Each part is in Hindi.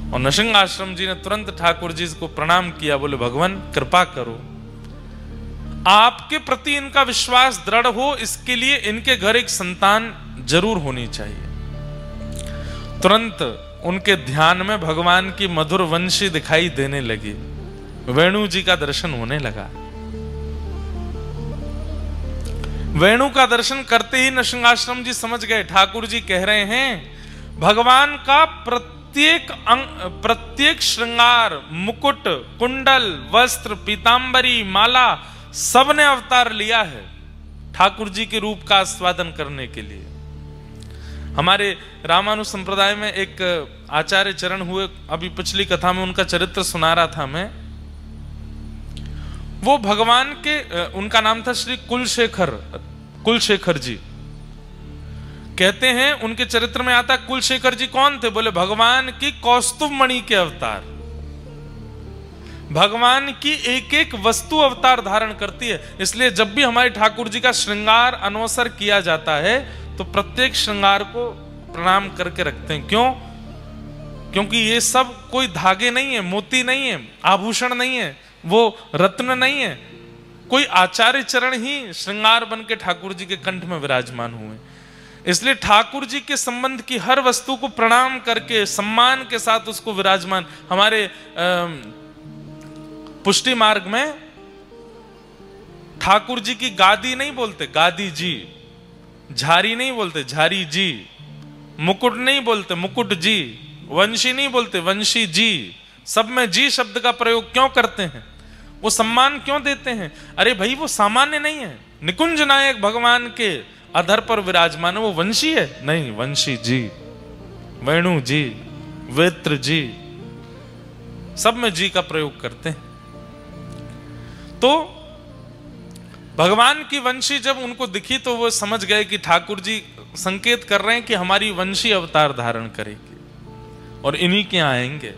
और नृसिंह आश्रम जी ने तुरंत ठाकुर जी को प्रणाम किया, बोले भगवान कृपा करो, आपके प्रति इनका विश्वास दृढ़ हो, इसके लिए इनके घर एक संतान जरूर होनी चाहिए। तुरंत उनके ध्यान में भगवान की मधुर वंशी दिखाई देने लगी, वेणु जी का दर्शन होने लगा। वेणु का दर्शन करते ही नृसिंहाश्रम जी समझ गए, ठाकुर जी कह रहे हैं भगवान का प्रत्येक श्रृंगार, मुकुट, कुंडल, वस्त्र, पीतांबरी, माला सबने अवतार लिया है ठाकुर जी के रूप का आस्वादन करने के लिए। हमारे रामानु संप्रदाय में एक आचार्य चरण हुए, अभी पिछली कथा में उनका चरित्र सुना रहा था मैं। वो भगवान के, उनका नाम था श्री कुलशेखर जी। कहते हैं उनके चरित्र में आता, कुलशेखर जी कौन थे? बोले भगवान की कौस्तुभ मणि के अवतार। भगवान की एक एक वस्तु अवतार धारण करती है, इसलिए जब भी हमारे ठाकुर जी का श्रृंगार अनवसर किया जाता है तो प्रत्येक श्रृंगार को प्रणाम करके रखते हैं। क्यों? क्योंकि ये सब कोई धागे नहीं है, मोती नहीं है, आभूषण नहीं है, वो रत्न नहीं है, कोई आचार्य चरण ही श्रृंगार बन के ठाकुर जी के कंठ में विराजमान हुए। इसलिए ठाकुर जी के संबंध की हर वस्तु को प्रणाम करके सम्मान के साथ उसको विराजमान, हमारे पुष्टि मार्ग में ठाकुर जी की गादी नहीं बोलते गादी जी, झारी नहीं बोलते झारी जी, मुकुट नहीं बोलते मुकुट जी, वंशी नहीं बोलते वंशी जी। सब में जी शब्द का प्रयोग क्यों करते हैं? वो सम्मान क्यों देते हैं? अरे भाई वो सामान्य नहीं है, निकुंज नायक भगवान के अधर पर विराजमान है, वो वंशी है नहीं, वंशी जी, वेणु जी, वेत्र जी, सब में जी का प्रयोग करते हैं। तो भगवान की वंशी जब उनको दिखी तो वो समझ गए कि ठाकुर जी संकेत कर रहे हैं कि हमारी वंशी अवतार धारण करेगी और इन्हीं के आएंगे।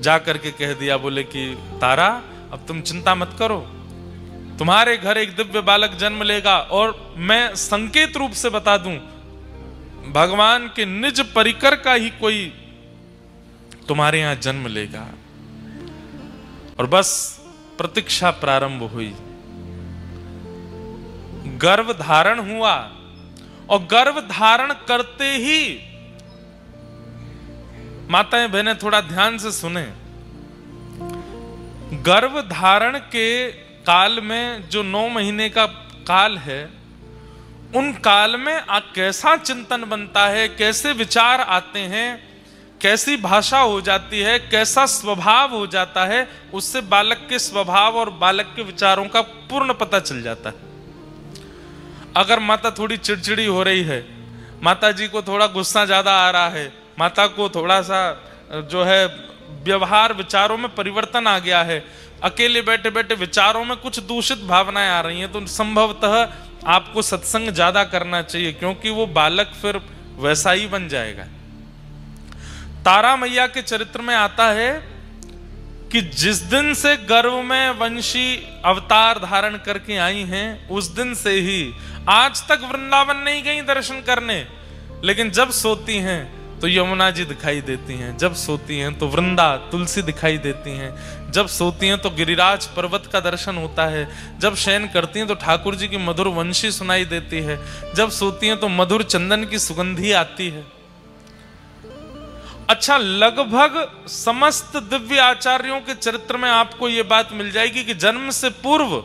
जा करके कह दिया, बोले कि तारा अब तुम चिंता मत करो, तुम्हारे घर एक दिव्य बालक जन्म लेगा, और मैं संकेत रूप से बता दूं भगवान के निज परिकर का ही कोई तुम्हारे यहां जन्म लेगा। और बस प्रतीक्षा प्रारंभ हुई, गर्भ धारण हुआ, और गर्भ धारण करते ही माताएं बहनें थोड़ा ध्यान से सुने, गर्भ धारण के काल में जो 9 महीने का काल है, उन काल में कैसा चिंतन बनता है, कैसे विचार आते हैं, कैसी भाषा हो जाती है, कैसा स्वभाव हो जाता है, उससे बालक के स्वभाव और बालक के विचारों का पूर्ण पता चल जाता है। अगर माता थोड़ी चिड़चिड़ी हो रही है, माता जी को थोड़ा गुस्सा ज्यादा आ रहा है, माता को थोड़ा सा जो है व्यवहार विचारों में परिवर्तन आ गया है, अकेले बैठे बैठे विचारों में कुछ दूषित भावनाएं आ रही हैं, तो संभवतः आपको सत्संग ज्यादा करना चाहिए, क्योंकि वो बालक फिर वैसा ही बन जाएगा। तारा मैया के चरित्र में आता है कि जिस दिन से गर्भ में वंशी अवतार धारण करके आई हैं, उस दिन से ही आज तक वृंदावन नहीं गई दर्शन करने, लेकिन जब सोती हैं तो यमुना जी दिखाई देती हैं, जब सोती हैं तो वृंदा तुलसी दिखाई देती हैं, जब सोती हैं तो गिरिराज पर्वत का दर्शन होता है, जब शयन करती हैं तो ठाकुर जी की मधुर वंशी सुनाई देती है, जब सोती हैं तो मधुर चंदन की सुगंधी आती है। अच्छा, लगभग समस्त दिव्य आचार्यों के चरित्र में आपको यह बात मिल जाएगी कि जन्म से पूर्व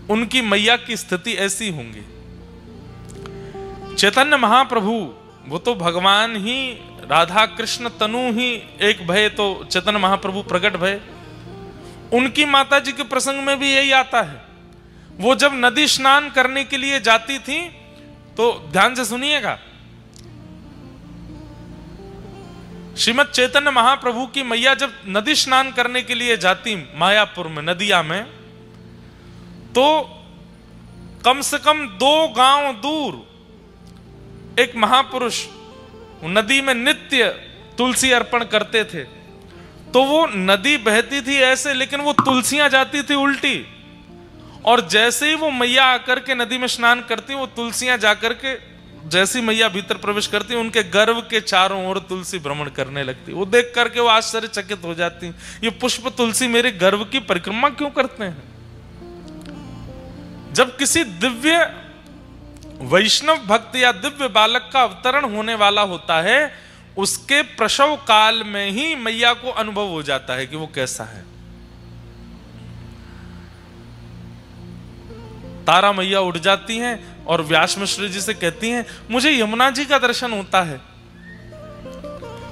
उनकी मैया की स्थिति ऐसी होंगी। चैतन्य महाप्रभु वो तो भगवान ही, राधा कृष्ण तनु ही एक भय, तो चैतन्य महाप्रभु प्रकट भय। उनकी माता जी के प्रसंग में भी यही आता है। वो जब नदी स्नान करने के लिए जाती थी, तो ध्यान से सुनिएगा, श्रीमद चैतन्य महाप्रभु की मैया जब नदी स्नान करने के लिए जाती मायापुर में नदिया में, तो कम से कम 2 गांव दूर एक महापुरुष नदी में नित्य तुलसी अर्पण करते थे। तो वो नदी बहती थी ऐसे, लेकिन वो तुलसियां जाती थी उल्टी, और जैसे ही वो मैया आकर के नदी में स्नान करती, वो तुलसियां जाकर के जैसी मैया भीतर प्रवेश करती, उनके गर्भ के चारों ओर तुलसी भ्रमण करने लगती। वो देख करके वो आश्चर्यचकित हो जाती, ये पुष्प तुलसी मेरे गर्भ की परिक्रमा क्यों करते हैं? जब किसी दिव्य वैष्णव भक्त या दिव्य बालक का अवतरण होने वाला होता है, उसके प्रसव काल में ही मैया को अनुभव हो जाता है कि वो कैसा है। तारा मैया उठ जाती हैं और व्यास मिश्र जी से कहती हैं, मुझे यमुना जी का दर्शन होता है,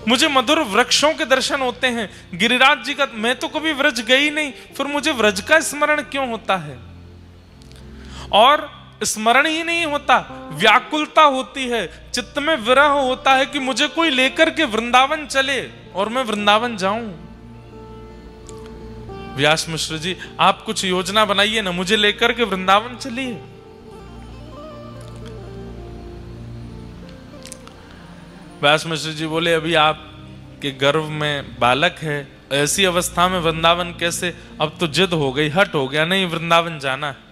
मुझे मधुर वृक्षों के दर्शन होते हैं, गिरिराज जी का, मैं तो कभी व्रज गई नहीं, फिर मुझे व्रज का स्मरण क्यों होता है? और स्मरण ही नहीं होता, व्याकुलता होती है, चित्त में विरह होता है कि मुझे कोई लेकर के वृंदावन चले और मैं वृंदावन जाऊं। व्यास मिश्र जी, आप कुछ योजना बनाइए ना, मुझे लेकर के वृंदावन चलिए। व्यास मिश्र जी बोले, अभी आपके गर्भ में बालक है, ऐसी अवस्था में वृंदावन कैसे? अब तो जिद हो गई, हट हो गया, नहीं वृंदावन जाना है।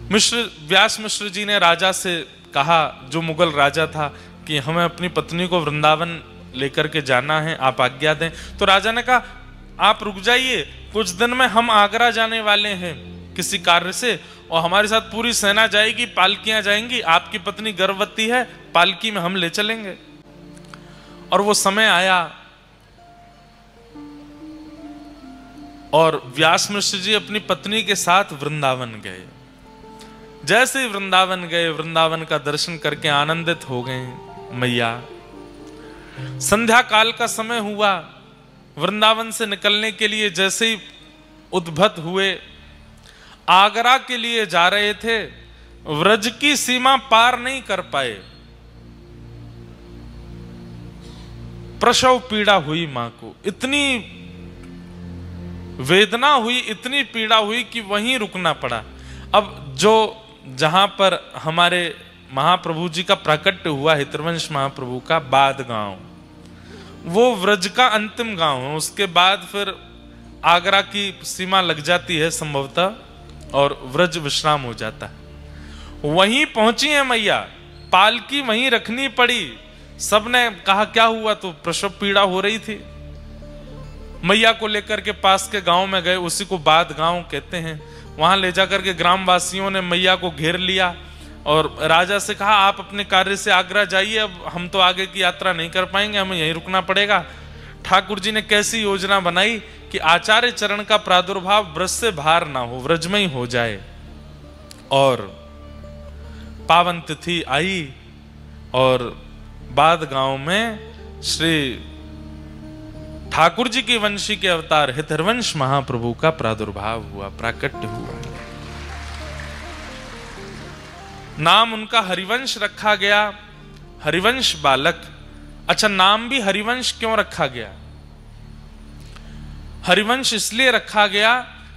व्यास मिश्र जी ने राजा से कहा, जो मुगल राजा था, कि हमें अपनी पत्नी को वृंदावन लेकर के जाना है, आप आज्ञा दें। तो राजा ने कहा, आप रुक जाइए, कुछ दिन में हम आगरा जाने वाले हैं किसी कार्य से, और हमारे साथ पूरी सेना जाएगी, पालकियां जाएंगी, आपकी पत्नी गर्भवती है, पालकी में हम ले चलेंगे। और वो समय आया और व्यास मिश्र जी अपनी पत्नी के साथ वृंदावन गए। जैसे ही वृंदावन गए, वृंदावन का दर्शन करके आनंदित हो गए मैया। संध्या काल का समय हुआ, वृंदावन से निकलने के लिए जैसे ही उद्भत हुए, आगरा के लिए जा रहे थे, व्रज की सीमा पार नहीं कर पाए। प्रसव पीड़ा हुई मां को, इतनी वेदना हुई, इतनी पीड़ा हुई कि वहीं रुकना पड़ा। अब जो जहां पर हमारे महाप्रभु जी का प्राकट्य हुआ, हितरवंश महाप्रभु का बाद गांव, वो व्रज का अंतिम गांव है। उसके बाद फिर आगरा की सीमा लग जाती है संभवतः, और व्रज विश्राम हो जाता है। वहीं पहुंची है मैया, पालकी वहीं रखनी पड़ी। सबने कहा क्या हुआ? तो प्रसव पीड़ा हो रही थी। मैया को लेकर के पास के गांव में गए, उसी को बाद गांव कहते हैं। वहां ले जाकर के ग्रामवासियों ने मैया को घेर लिया और राजा से कहा, आप अपने कार्य से आगरा जाइए, अब हम तो आगे की यात्रा नहीं कर पाएंगे, हमें यहीं रुकना पड़ेगा। ठाकुर जी ने कैसी योजना बनाई कि आचार्य चरण का प्रादुर्भाव ब्रज से बाहर ना हो, व्रज में ही हो जाए। और पावन तिथि आई और बाद गांव में श्री ठाकुर जी की वंशी के अवतार हितरवंश महाप्रभु का प्रादुर्भाव हुआ, प्राकट्य हुआ। नाम उनका हरिवंश रखा गया, हरिवंश बालक। अच्छा, नाम भी हरिवंश क्यों रखा गया? हरिवंश इसलिए रखा गया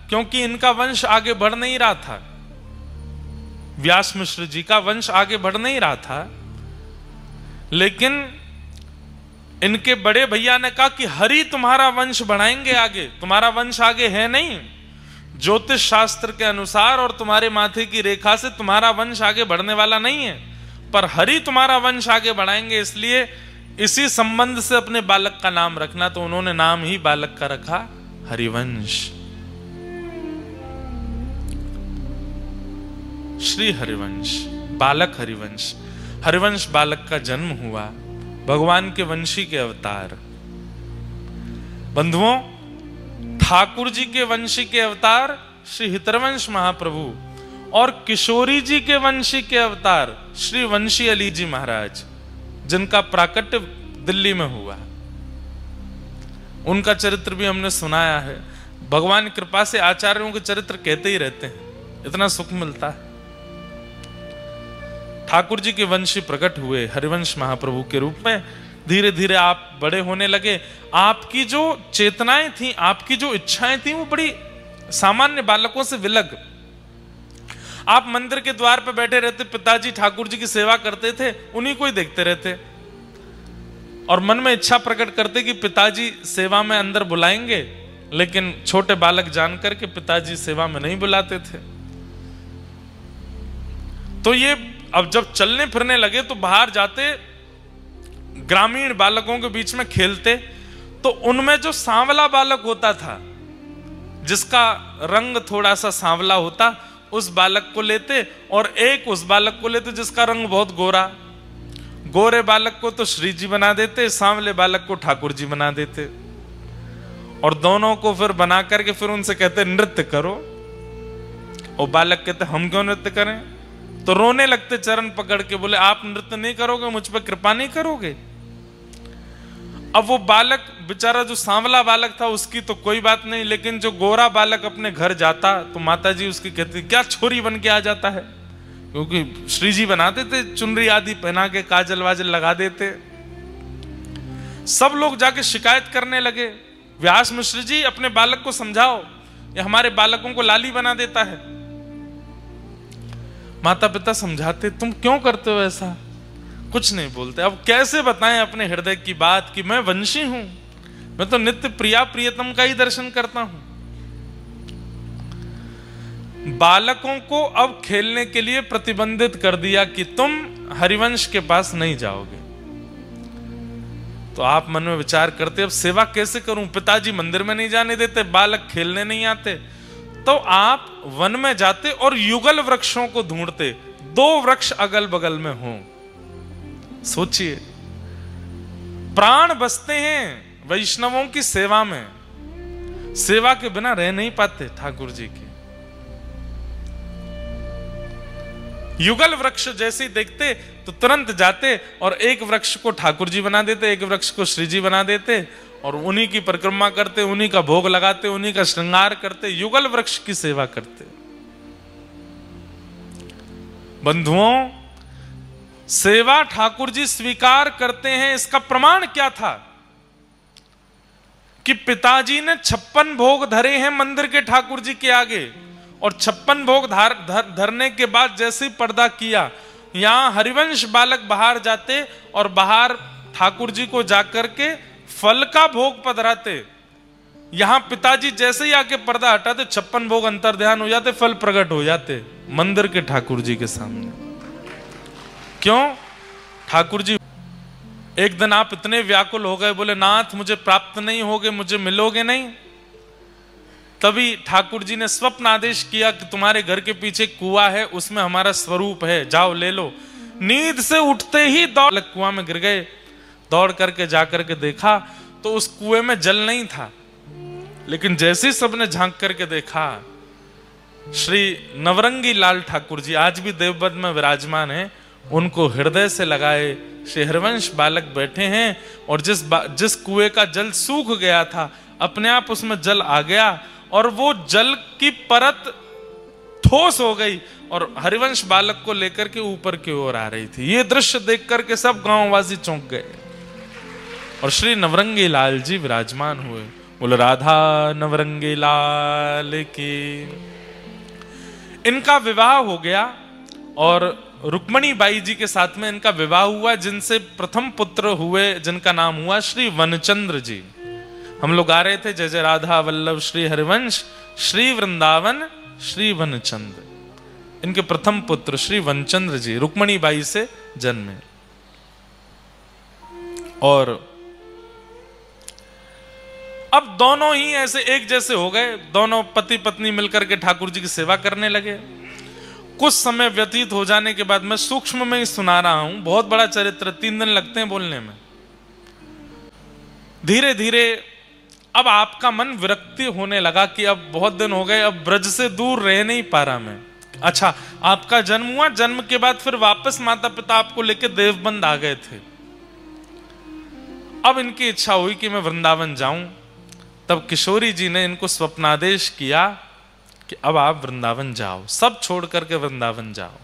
क्योंकि इनका वंश आगे बढ़ नहीं रहा था। व्यास मिश्र जी का वंश आगे बढ़ नहीं रहा था, लेकिन इनके बड़े भैया ने कहा कि हरि तुम्हारा वंश बढ़ाएंगे आगे, तुम्हारा वंश आगे है नहीं। ज्योतिष शास्त्र के अनुसार और तुम्हारे माथे की रेखा से तुम्हारा वंश आगे बढ़ने वाला नहीं है, पर हरि तुम्हारा वंश आगे बढ़ाएंगे, इसलिए इसी संबंध से अपने बालक का नाम रखना। तो उन्होंने नाम ही बालक का रखा हरिवंश, श्री हरिवंश, बालक हरिवंश। हरिवंश बालक का जन्म हुआ, भगवान के वंशी के अवतार। बंधुओं, ठाकुर जी के वंशी के अवतार श्री हितरवंश महाप्रभु और किशोरी जी के वंशी के अवतार श्री वंशी अली जी महाराज, जिनका प्राकट्य दिल्ली में हुआ, उनका चरित्र भी हमने सुनाया है। भगवान की कृपा से आचार्यों के चरित्र कहते ही रहते हैं, इतना सुख मिलता है। ठाकुर जी के वंशी प्रकट हुए हरिवंश महाप्रभु के रूप में। धीरे धीरे आप बड़े होने लगे। आपकी जो चेतनाएं थी, आपकी जो इच्छाएं थी, वो बड़ी सामान्य बालकों से विलग। आप मंदिर के द्वार पर बैठे रहते, पिताजी ठाकुर जी की सेवा करते थे, उन्हीं को ही देखते रहते और मन में इच्छा प्रकट करते कि पिताजी सेवा में अंदर बुलाएंगे, लेकिन छोटे बालक जानकर के पिताजी सेवा में नहीं बुलाते थे। तो ये अब जब चलने फिरने लगे तो बाहर जाते, ग्रामीण बालकों के बीच में खेलते, तो उनमें जो सांवला बालक होता था, जिसका रंग थोड़ा सा सांवला होता, उस बालक को लेते, और एक उस बालक को लेते जिसका रंग बहुत गोरा। गोरे बालक को तो श्री जी बना देते, सांवले बालक को ठाकुर जी बना देते, और दोनों को फिर बना करके फिर उनसे कहते नृत्य करो। और बालक कहते हम क्यों नृत्य करें? तो रोने लगते चरण पकड़ के, बोले आप नृत्य नहीं करोगे, मुझ पर कृपा नहीं करोगे। अब वो बालक बेचारा जो सांवला बालक था उसकी तो कोई बात नहीं, लेकिन जो गोरा बालक अपने घर जाता तो माता जी उसकी कहती क्या छोरी बन के आ जाता है, क्योंकि श्री जी बनाते थे, चुनरी आदि पहना के काजल वाजल लगा देते। सब लोग जाके शिकायत करने लगे, व्यास मिश्र जी अपने बालक को समझाओ, ये हमारे बालकों को लाली बना देता है। माता पिता समझाते, तुम क्यों करते हो ऐसा? कुछ नहीं बोलते। अब कैसे बताएं अपने हृदय की बात कि मैं वंशी हूं, मैं तो नित्य प्रिया प्रियतम का ही दर्शन करता हूं। बालकों को अब खेलने के लिए प्रतिबंधित कर दिया कि तुम हरिवंश के पास नहीं जाओगे। तो आप मन में विचार करते, अब सेवा कैसे करूं? पिताजी मंदिर में नहीं जाने देते, बालक खेलने नहीं आते, तो आप वन में जाते और युगल वृक्षों को ढूंढते, 2 वृक्ष अगल बगल में हों। सोचिए, प्राण बसते हैं वैष्णवों की सेवा में, सेवा के बिना रह नहीं पाते ठाकुर जी की। युगल वृक्ष जैसे ही देखते तो तुरंत जाते और एक वृक्ष को ठाकुर जी बना देते, एक वृक्ष को श्री जी बना देते, और उन्हीं की परिक्रमा करते, उन्हीं का भोग लगाते, उन्हीं का श्रृंगार करते, युगल वृक्ष की सेवा करते। बंधुओं, सेवा ठाकुर जी स्वीकार करते हैं, इसका प्रमाण क्या था कि पिताजी ने 56 भोग धरे हैं मंदिर के ठाकुर जी के आगे, और 56 भोग धरने के बाद जैसे ही पर्दा किया, यहां हरिवंश बालक बाहर जाते और बाहर ठाकुर जी को जाकर के फल का भोग पधराते। यहां पिताजी जैसे ही आके पर्दा हटाते, 56 भोग अंतर ध्यान हो जाते, फल प्रकट हो जाते मंदिर के ठाकुर जी के सामने। क्यों? ठाकुर जी एक दिन आप इतने व्याकुल हो गए, बोले नाथ मुझे प्राप्त नहीं होगे, मुझे मिलोगे नहीं। तभी ठाकुर जी ने स्वप्न आदेश किया कि तुम्हारे घर के पीछे कुआं है, उसमें हमारा स्वरूप है, जाओ ले लो। नींद से उठते ही दौड़ कुआं में गिर गए। दौड़ करके जाकर के देखा तो उस कुएं में जल नहीं था, लेकिन जैसे ही सबने झांक करके देखा, श्री नवरंगी लाल ठाकुर जी आज भी देवबंद में विराजमान है, उनको हृदय से लगाए श्री हरिवंश बालक बैठे हैं, और जिस कुएं का जल सूख गया था अपने आप उसमें जल आ गया, और वो जल की परत ठोस हो गई और हरिवंश बालक को लेकर के ऊपर की ओर आ रही थी। ये दृश्य देख करके सब गांववासी चौंक गए, और श्री नवरंगी लाल जी विराजमान हुए। बोलो राधा नवरंगी लाल की। इनका विवाह हो गया और रुक्मणी बाई जी के साथ में इनका विवाह हुआ, जिनसे प्रथम पुत्र हुए जिनका नाम हुआ श्री वनचंद्र जी। हम लोग आ रहे थे जय जय राधा वल्लभ श्री हरिवंश श्री वृंदावन श्री वनचंद्र। इनके प्रथम पुत्र श्री वनचंद्र जी रुक्मणी बाई से जन्मे, और अब दोनों ही ऐसे एक जैसे हो गए, दोनों पति पत्नी मिलकर के ठाकुर जी की सेवा करने लगे। कुछ समय व्यतीत हो जाने के बाद, मैं सूक्ष्म में ही सुना रहा हूं, बहुत बड़ा चरित्र, 3 दिन लगते हैं बोलने में। धीरे धीरे अब आपका मन विरक्ति होने लगा कि अब बहुत दिन हो गए, अब ब्रज से दूर रह नहीं पा रहा मैं। अच्छा, आपका जन्म हुआ, जन्म के बाद फिर वापस माता पिता आपको लेके देवबंद आ गए थे। अब इनकी इच्छा हुई कि मैं वृंदावन जाऊं। तब किशोरी जी ने इनको स्वप्नादेश किया कि अब आप वृंदावन जाओ, सब छोड़ करके वृंदावन जाओ।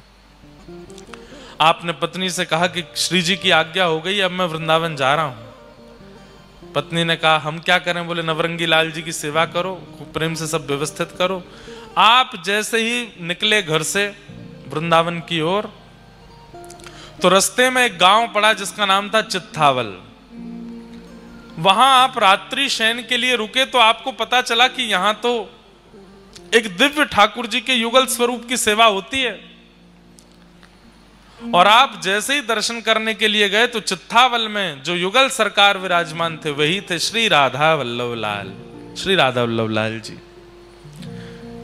आपने पत्नी से कहा कि श्री जी की आज्ञा हो गई, अब मैं वृंदावन जा रहा हूं। पत्नी ने कहा हम क्या करें? बोले नवरंगी लाल जी की सेवा करो, खूब प्रेम से सब व्यवस्थित करो। आप जैसे ही निकले घर से वृंदावन की ओर, तो रास्ते में एक गांव पड़ा जिसका नाम था चित्थावल। वहां आप रात्रि शयन के लिए रुके, तो आपको पता चला कि यहां तो एक दिव्य ठाकुर जी के युगल स्वरूप की सेवा होती है। और आप जैसे ही दर्शन करने के लिए गए तो चित्तावल में जो युगल सरकार विराजमान थे वही थे श्री राधा वल्लभ लाल, श्री राधा वल्लभ लाल जी।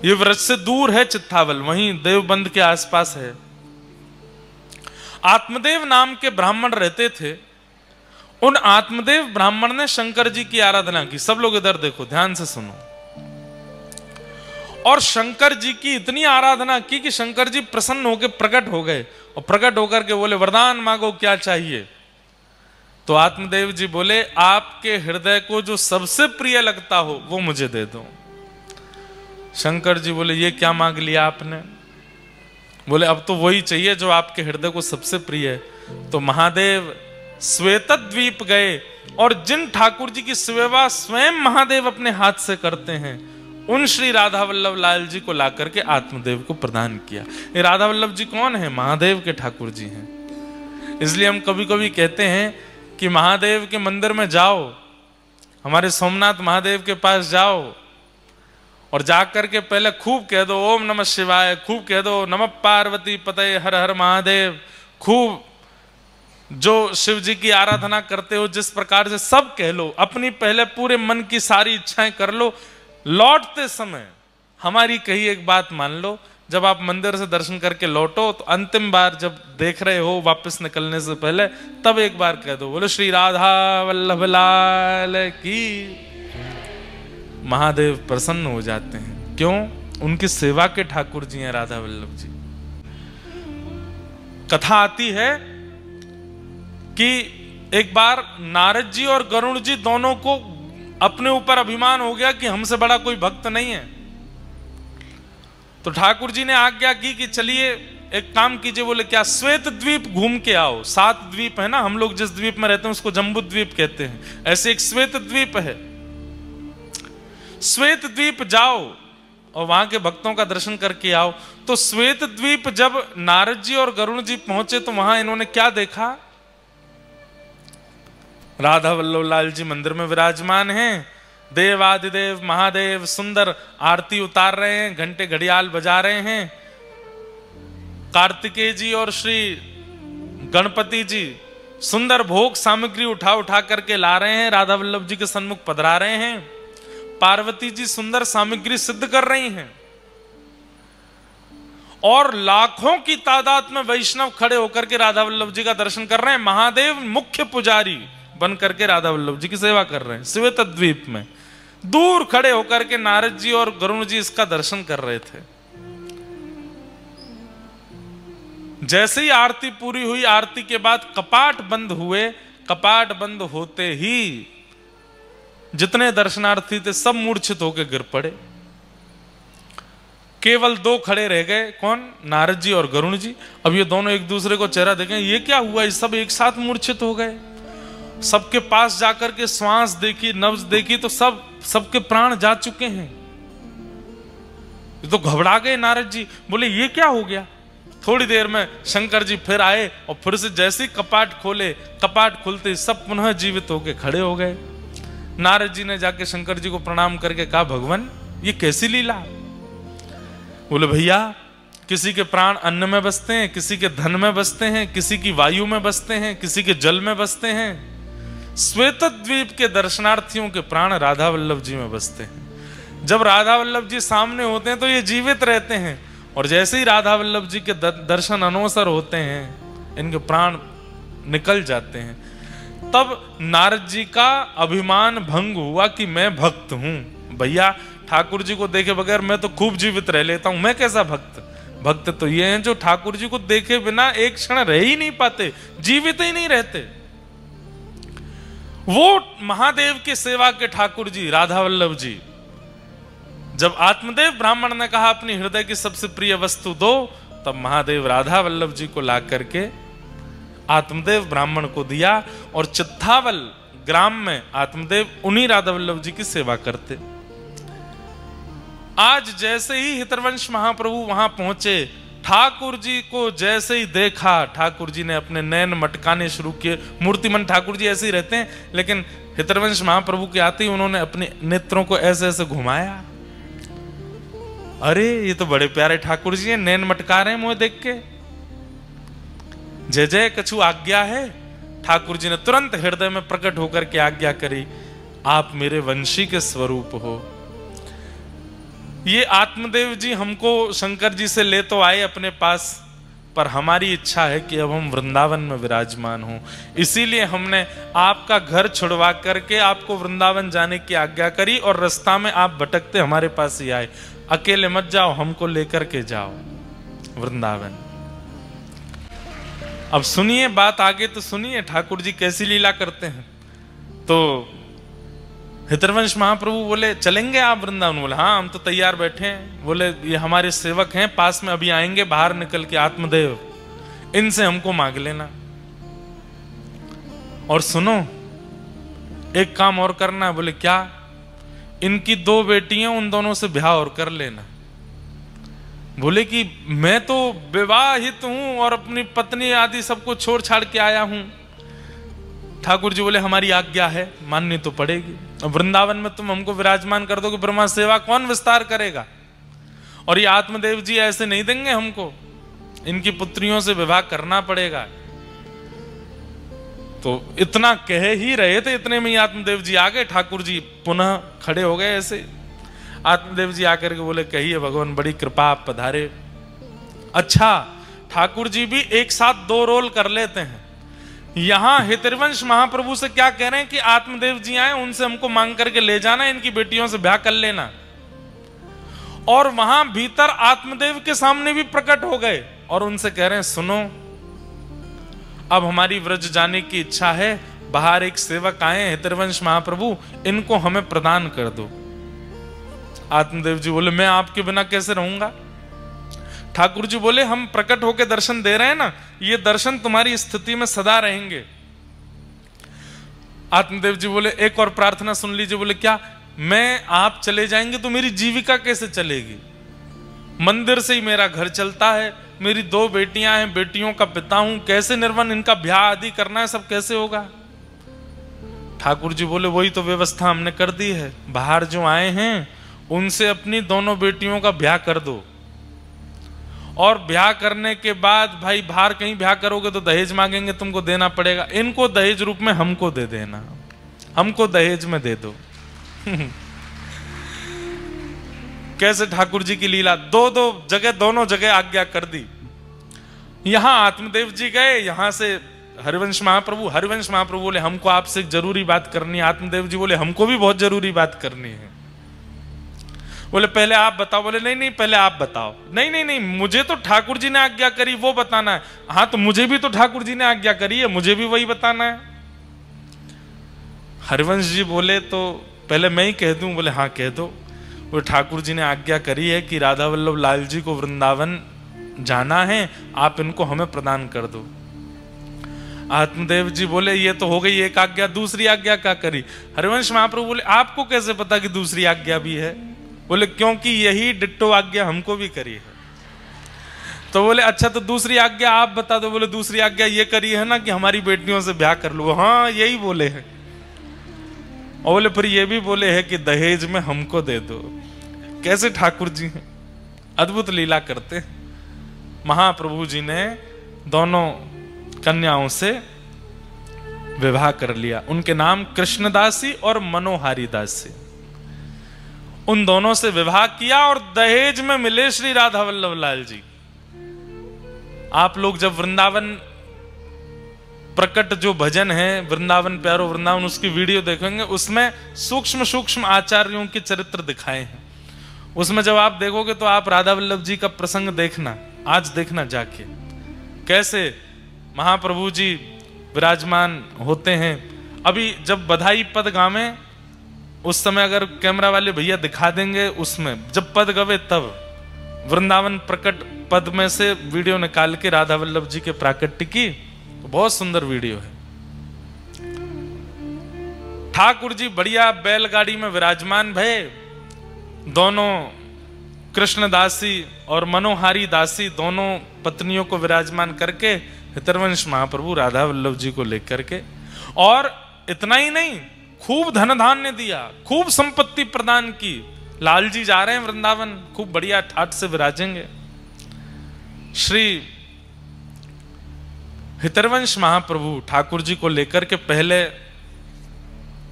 ये व्रज से दूर है चित्तावल, वहीं देवबंद के आसपास है। आत्मदेव नाम के ब्राह्मण रहते थे। उन आत्मदेव ब्राह्मण ने शंकर जी की आराधना की। सब लोग इधर देखो, ध्यान से सुनो। और शंकर जी की इतनी आराधना की कि शंकर जी प्रसन्न होकर प्रकट हो गए और प्रकट होकर के बोले, वरदान मांगो, क्या चाहिए? तो आत्मदेव जी बोले, आपके हृदय को जो सबसे प्रिय लगता हो वो मुझे दे दो। शंकर जी बोले, ये क्या मांग लिया आपने? बोले, अब तो वही चाहिए जो आपके हृदय को सबसे प्रिय है। तो महादेव श्वेतद्वीप गए और जिन ठाकुर जी की सेवा स्वयं महादेव अपने हाथ से करते हैं उन श्री राधा वल्लभ लाल जी को लाकर के आत्मदेव को प्रदान किया। ये राधा वल्लभ जी कौन है? महादेव के ठाकुर जी हैं। इसलिए हम कभी कभी कहते हैं कि महादेव के मंदिर में जाओ, हमारे सोमनाथ महादेव के पास जाओ और जाकर के पहले खूब कह दो ओम नमः शिवाय, खूब कह दो नमः पार्वती पतये हर हर महादेव, खूब जो शिव जी की आराधना करते हो जिस प्रकार से सब कह लो, अपनी पहले पूरे मन की सारी इच्छाएं कर लो। लौटते समय हमारी कही एक बात मान लो, जब आप मंदिर से दर्शन करके लौटो तो अंतिम बार जब देख रहे हो वापस निकलने से पहले, तब एक बार कह दो, बोलो श्री राधा वल्लभ लाल की। महादेव प्रसन्न हो जाते हैं। क्यों? उनकी सेवा के ठाकुर जी हैं राधा वल्लभ जी। कथा आती है कि एक बार नारद जी और गरुड़ जी दोनों को अपने ऊपर अभिमान हो गया कि हमसे बड़ा कोई भक्त नहीं है। तो ठाकुर जी ने आज्ञा की कि चलिए एक काम कीजिए। बोले, क्या? श्वेत द्वीप घूम के आओ। 7 द्वीप है ना, हम लोग जिस द्वीप में रहते हैं उसको जम्बू द्वीप कहते हैं, ऐसे एक श्वेत द्वीप है। श्वेत द्वीप जाओ और वहां के भक्तों का दर्शन करके आओ। तो श्वेत द्वीप जब नारद जी और गरुड़ जी पहुंचे तो वहां इन्होंने क्या देखा? राधा वल्लभ लाल जी मंदिर में विराजमान हैं। देवादिदेव महादेव सुंदर आरती उतार रहे हैं, घंटे घड़ियाल बजा रहे हैं। कार्तिकेय जी और श्री गणपति जी सुंदर भोग सामग्री उठा उठा करके ला रहे हैं, राधा वल्लभ जी के सन्मुख पधरा रहे हैं। पार्वती जी सुंदर सामग्री सिद्ध कर रही हैं और लाखों की तादाद में वैष्णव खड़े होकर के राधा वल्लभ जी का दर्शन कर रहे हैं। महादेव मुख्य पुजारी बन करके राधा वल्लभ जी की सेवा कर रहे हैं श्वेत द्वीप में। दूर खड़े होकर के नारद जी और गरुड़ जी इसका दर्शन कर रहे थे। जैसे ही आरती पूरी हुई, आरती के बाद कपाट बंद हुए। कपाट बंद होते ही जितने दर्शनार्थी थे सब मूर्छित होकर गिर पड़े। केवल 2 खड़े रह गए। कौन? नारद जी और गरुड़ जी। अब ये दोनों एक दूसरे को चेहरा देखें, ये क्या हुआ? ये सब एक साथ मूर्छित हो गए। सबके पास जाकर के श्वास देखी, नब्ज देखी तो सबके प्राण जा चुके हैं। ये तो घबरा गए नारद जी। बोले, ये क्या हो गया? थोड़ी देर में शंकर जी फिर आए और फिर से जैसे ही कपाट खोले, कपाट खुलते सब पुनः जीवित होके खड़े हो गए। नारद जी ने जाके शंकर जी को प्रणाम करके कहा, भगवान ये कैसी लीला? बोले, भैया किसी के प्राण अन्न में बसते हैं, किसी के धन में बसते हैं, किसी की वायु में बसते हैं, किसी के जल में बसते हैं। श्वेत द्वीप के दर्शनार्थियों के प्राण राधा वल्लभ जी में बसते हैं। जब राधा वल्लभ जी सामने होते हैं तो ये जीवित रहते हैं और जैसे ही राधा वल्लभ जी के दर्शन अनवसर होते हैं इनके प्राण निकल जाते हैं। तब नारद जी का अभिमान भंग हुआ कि मैं भक्त हूं। भैया ठाकुर जी को देखे बगैर मैं तो खूब जीवित रह लेता हूं, मैं कैसा भक्त? भक्त तो ये हैं जो ठाकुर जी को देखे बिना एक क्षण रह ही नहीं पाते, जीवित ही नहीं रहते। वो महादेव की सेवा के ठाकुर जी राधा वल्लभ जी, जब आत्मदेव ब्राह्मण ने कहा अपनी हृदय की सबसे प्रिय वस्तु दो, तब महादेव राधा वल्लभ जी को ला करके आत्मदेव ब्राह्मण को दिया और चित्तावल ग्राम में आत्मदेव उन्हीं राधा वल्लभ जी की सेवा करते। आज जैसे ही हितरवंश महाप्रभु वहां पहुंचे, ठाकुर जी को जैसे ही देखा, ठाकुर जी ने अपने नैन मटकाने शुरू किए। मूर्तिमन ठाकुर जी ऐसे ही रहते हैं, लेकिन हितरवंश महाप्रभु के आते ही उन्होंने अपने नेत्रों को ऐसे ऐसे घुमाया। अरे ये तो बड़े प्यारे ठाकुर जी हैं, नैन मटका रहे हैं मुझे देख के। जय जय कछु आज्ञा है। ठाकुर जी ने तुरंत हृदय में प्रकट होकर के आज्ञा करी, आप मेरे वंशी के स्वरूप हो। ये आत्मदेव जी हमको शंकर जी से ले तो आए अपने पास, पर हमारी इच्छा है कि अब हम वृंदावन में विराजमान हों। इसीलिए हमने आपका घर छुड़वा करके आपको वृंदावन जाने की आज्ञा करी, और रास्ता में आप भटकते हमारे पास ही आए। अकेले मत जाओ, हमको लेकर के जाओ वृंदावन। अब सुनिए बात आगे, तो सुनिए ठाकुर जी कैसी लीला करते हैं। तो हितरवंश महाप्रभु बोले चलेंगे आप वृंदावन? बोले हाँ, हम तो तैयार बैठे हैं। बोले ये हमारे सेवक हैं, पास में अभी आएंगे बाहर निकल के, आत्मदेव, इनसे हमको मांग लेना। और सुनो, एक काम और करना है। बोले क्या? इनकी 2 बेटियां, उन दोनों से ब्याह और कर लेना। बोले कि मैं तो विवाहित हूं और अपनी पत्नी आदि सबको छोड़ छाड़ के आया हूं। ठाकुर जी बोले हमारी आज्ञा है, माननी तो पड़ेगी। वृंदावन में तुम हमको विराजमान कर दोगे, ब्रह्मा सेवा कौन विस्तार करेगा? और ये आत्मदेव जी ऐसे नहीं देंगे हमको, इनकी पुत्रियों से विवाह करना पड़ेगा। तो इतना कह ही रहे थे, इतने में ही आत्मदेव जी आ गए। ठाकुर जी पुनः खड़े हो गए ऐसे। आत्मदेव जी आकर के बोले कहिए भगवान, बड़ी कृपा, आप पधारे। अच्छा, ठाकुर जी भी एक साथ 2 रोल कर लेते हैं। यहां हितरवंश महाप्रभु से क्या कह रहे हैं कि आत्मदेव जी आए, उनसे हमको मांग करके ले जाना, इनकी बेटियों से ब्याह कर लेना। और वहां भीतर आत्मदेव के सामने भी प्रकट हो गए और उनसे कह रहे हैं सुनो, अब हमारी व्रज जाने की इच्छा है, बाहर एक सेवक आए हितरवंश महाप्रभु, इनको हमें प्रदान कर दो। आत्मदेव जी बोले मैं आपके बिना कैसे रहूंगा? ठाकुर जी बोले हम प्रकट होकर दर्शन दे रहे हैं ना, ये दर्शन तुम्हारी स्थिति में सदा रहेंगे। आत्मदेव जी बोले एक और प्रार्थना सुन लीजिए। बोले क्या? मैं आप चले जाएंगे तो मेरी जीविका कैसे चलेगी? मंदिर से ही मेरा घर चलता है, मेरी 2 बेटियां हैं, बेटियों का पिता हूं, कैसे निर्वन इनका ब्याह आदि करना है, सब कैसे होगा? ठाकुर जी बोले वही तो व्यवस्था हमने कर दी है, बाहर जो आए हैं उनसे अपनी दोनों बेटियों का ब्याह कर दो, और ब्याह करने के बाद भाई बाहर कहीं ब्याह करोगे तो दहेज मांगेंगे, तुमको देना पड़ेगा, इनको दहेज रूप में हमको दे देना, हमको दहेज में दे दो। कैसे ठाकुर जी की लीला, दोनों जगह आज्ञा कर दी। यहां आत्मदेव जी गए, यहां से हरिवंश महाप्रभु बोले हमको आपसे एक जरूरी बात करनी है। आत्मदेव जी बोले हमको भी बहुत जरूरी बात करनी है। बोले पहले आप बताओ। बोले नहीं पहले आप बताओ। नहीं मुझे तो ठाकुर जी ने आज्ञा करी वो बताना है। हाँ तो मुझे भी तो ठाकुर जी ने आज्ञा करी है, मुझे भी वही बताना है। हरिवंश जी बोले तो पहले मैं ही कह दूं? बोले हाँ कह दो। वो ठाकुर जी ने आज्ञा करी है कि राधा वल्लभ लाल जी को वृंदावन जाना है, आप इनको हमें प्रदान कर दो। आत्मदेव जी बोले ये तो हो गई एक आज्ञा, दूसरी आज्ञा क्या करी? हरिवंश महाप्रभु बोले आपको कैसे पता कि दूसरी आज्ञा भी है? बोले क्योंकि यही डिट्टो आज्ञा हमको भी करी है। तो बोले अच्छा तो दूसरी आज्ञा आप बता दो। बोले दूसरी आज्ञा ये करी है ना कि हमारी बेटियों से ब्याह कर लो। हाँ यही बोले हैं। और बोले फिर ये भी बोले हैं कि दहेज में हमको दे दो। कैसे ठाकुर जी हैं, अद्भुत लीला करते हैं। महाप्रभु जी ने दोनों कन्याओं से विवाह कर लिया। उनके नाम कृष्णदासी और मनोहारी दासी, उन दोनों से विवाह किया और दहेज में मिले श्री राधा वल्लभ लाल जी। आप लोग जब वृंदावन प्रकट जो भजन है वृंदावन प्यारो वृंदावन, उसकी वीडियो देखेंगे, उसमें सूक्ष्म सूक्ष्म आचार्यों के चरित्र दिखाए हैं। उसमें जब आप देखोगे तो आप राधा वल्लभ जी का प्रसंग देखना, आज देखना जाके, कैसे महाप्रभु जी विराजमान होते हैं। अभी जब बधाई पद गावे उस समय अगर कैमरा वाले भैया दिखा देंगे, उसमें जब पद गवे तब वृंदावन प्रकट पद में से वीडियो निकाल के राधा वल्लभ जी के प्राकट्य की, तो बहुत सुंदर वीडियो है। ठाकुर जी बढ़िया बैलगाड़ी में विराजमान भये, दोनों कृष्णदासी और मनोहारी दासी दोनों पत्नियों को विराजमान करके हितरवंश महाप्रभु राधा वल्लभ जी को लेकर के, और इतना ही नहीं खूब धन धान्य दिया, खूब संपत्ति प्रदान की। लाल जी जा रहे हैं वृंदावन, खूब बढ़िया ठाट से विराजेंगे। श्री हितरवंश महाप्रभु ठाकुर जी को लेकर के पहले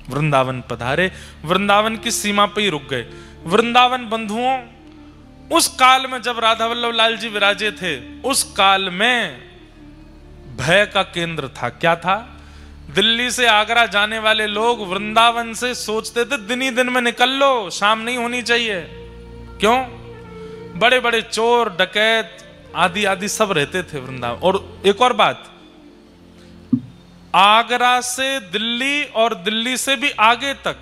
वृंदावन पधारे, वृंदावन की सीमा पे ही रुक गए। वृंदावन बंधुओं, उस काल में जब राधा वल्लभ लाल जी विराजे थे, उस काल में भय का केंद्र था। क्या था? दिल्ली से आगरा जाने वाले लोग वृंदावन से सोचते थे दिन ही दिन में निकल लो, शाम नहीं होनी चाहिए। क्यों? बड़े बड़े चोर डकैत आदि आदि सब रहते थे वृंदावन। और एक और बात, आगरा से दिल्ली और दिल्ली से भी आगे तक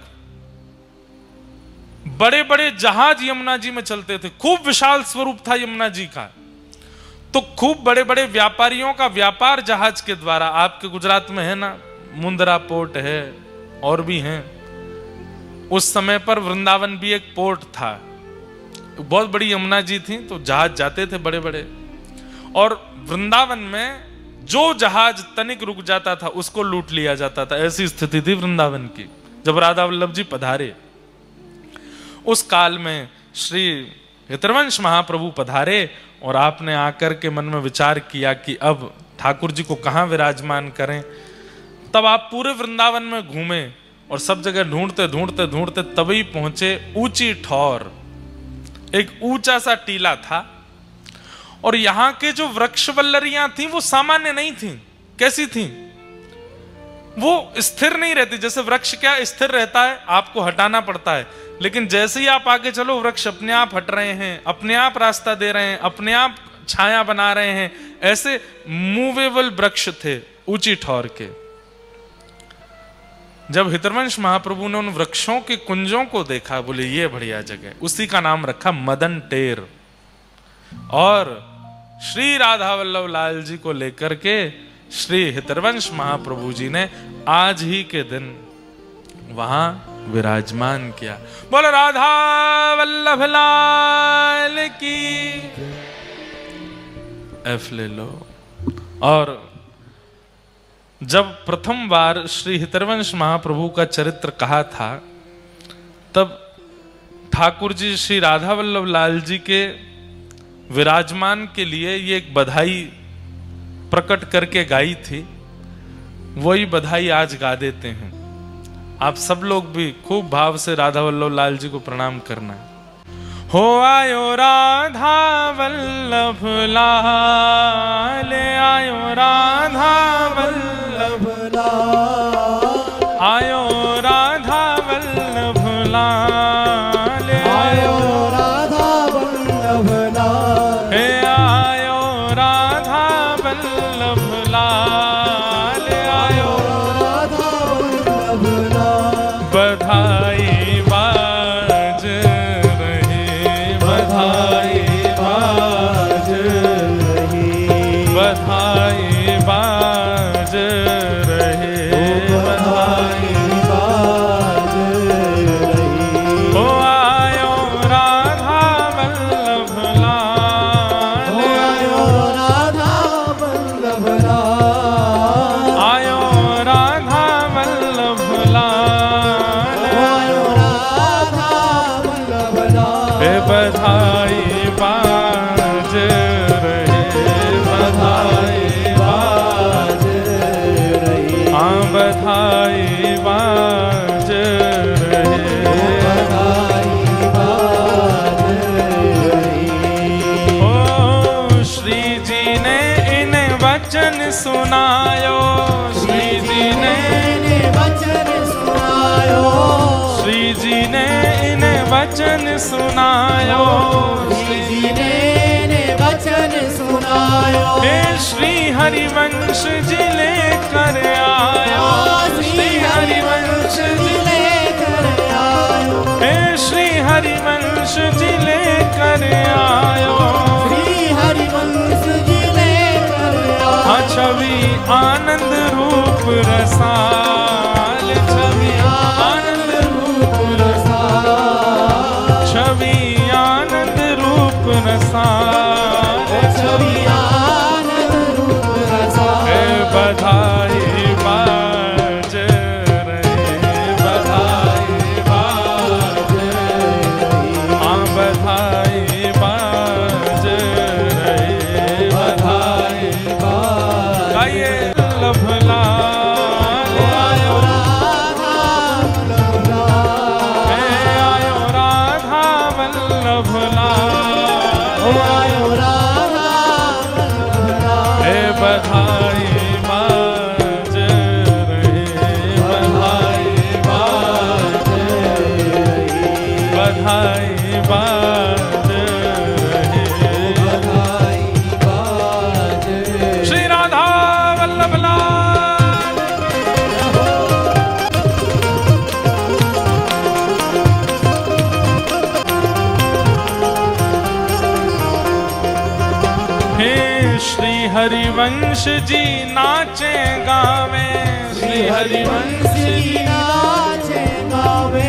बड़े बड़े जहाज यमुना जी में चलते थे। खूब विशाल स्वरूप था यमुना जी का। तो खूब बड़े बड़े व्यापारियों का व्यापार जहाज के द्वारा, आपके गुजरात में है ना, मुंद्रा पोर्ट है और भी हैं। उस समय पर वृंदावन भी एक पोर्ट था, बहुत बड़ी यमुना जी थी, तो जहाज जाते थे बड़े बड़े। और वृंदावन में जो जहाज तनिक रुक जाता था उसको लूट लिया जाता था। ऐसी स्थिति थी वृंदावन की जब राधा वल्लभ जी पधारे। उस काल में श्री हितरवंश महाप्रभु पधारे और आपने आकर के मन में विचार किया कि अब ठाकुर जी को कहाँ विराजमान करें। तब आप पूरे वृंदावन में घूमे और सब जगह ढूंढते ढूंढते ढूंढते तभी पहुंचे ऊंची ठौर। एक ऊंचा सा टीला था और यहाँ के जो वृक्ष वल्लरियां थी वो सामान्य नहीं थी। कैसी थी? वो स्थिर नहीं रहती। जैसे वृक्ष क्या स्थिर रहता है, आपको हटाना पड़ता है, लेकिन जैसे ही आप आगे चलो वृक्ष अपने आप हट रहे हैं, अपने आप रास्ता दे रहे हैं, अपने आप छाया बना रहे हैं। ऐसे मूवेबल वृक्ष थे ऊंची ठौर के। जब हितरवंश महाप्रभु ने उन वृक्षों के कुंजों को देखा, बोले ये बढ़िया जगह, उसी का नाम रखा मदन टेर। और श्री राधा वल्लभ लाल जी को लेकर के श्री हितरवंश महाप्रभु जी ने आज ही के दिन वहां विराजमान किया। बोलो राधा वल्लभ लाल की। एफ ले लो। और जब प्रथम बार श्री हितरवंश महाप्रभु का चरित्र कहा था, तब ठाकुर जी श्री राधा वल्लभ लाल जी के विराजमान के लिए ये एक बधाई प्रकट करके गाई थी। वही बधाई आज गा देते हैं। आप सब लोग भी खूब भाव से राधा वल्लभ लाल जी को प्रणाम करना है। हो आयो राधा वल्लभ लाल, आयो राधा वल्लभ लाल, आयो राधा वल्लभ लाल, आयो राधा वल्लभ लाल, हे आयो राधा वल्लभ लाल, आयो राधा वल्लभ लाल। बधाई बाज रहे, बधाई बाज रहे, बधाई बाज रहे, बधाई बाज रहे। हो आयो राधा वल्लभ लाल, हो आयो राधा वल्लभ लाल, आयो राधा वल्लभ लाल, आयो राधा वल्लभ लाल। हे बधाई बाज रहे, बधाई बाज रहे, हाँ बधाई बाज रहे, बधाई बाज रहे। ओ श्री जी ने इन वचन सुनायो, श्री जी ने इन वचन सुनायो, श्री जी ने इन वचन सुनायो, श्री जी ने इन वचन सुनायो। हे श्री हरिवंश जी लेकर आयो, श्री हरिवंश जी लेकर आयो, हे श्री हरिवंश जी लेकर आयो, श्री हरिवंश जी लेकर आयो। छवि आनंद रूप रसाल, छवि आनंद रूप रसाल, छवि आनंद रूप रसाल, छवि आनंद रूप रसाल। हे बधाई बधाई बाज रहे, बधाई बाज रहे, बधाई बाज रहे, बधाई बाज रहे। श्री राधा वल्लभ लाल। हे श्री हरिवंश जी नाचे गावे, श्री हरिवंश जी नाचे गावे,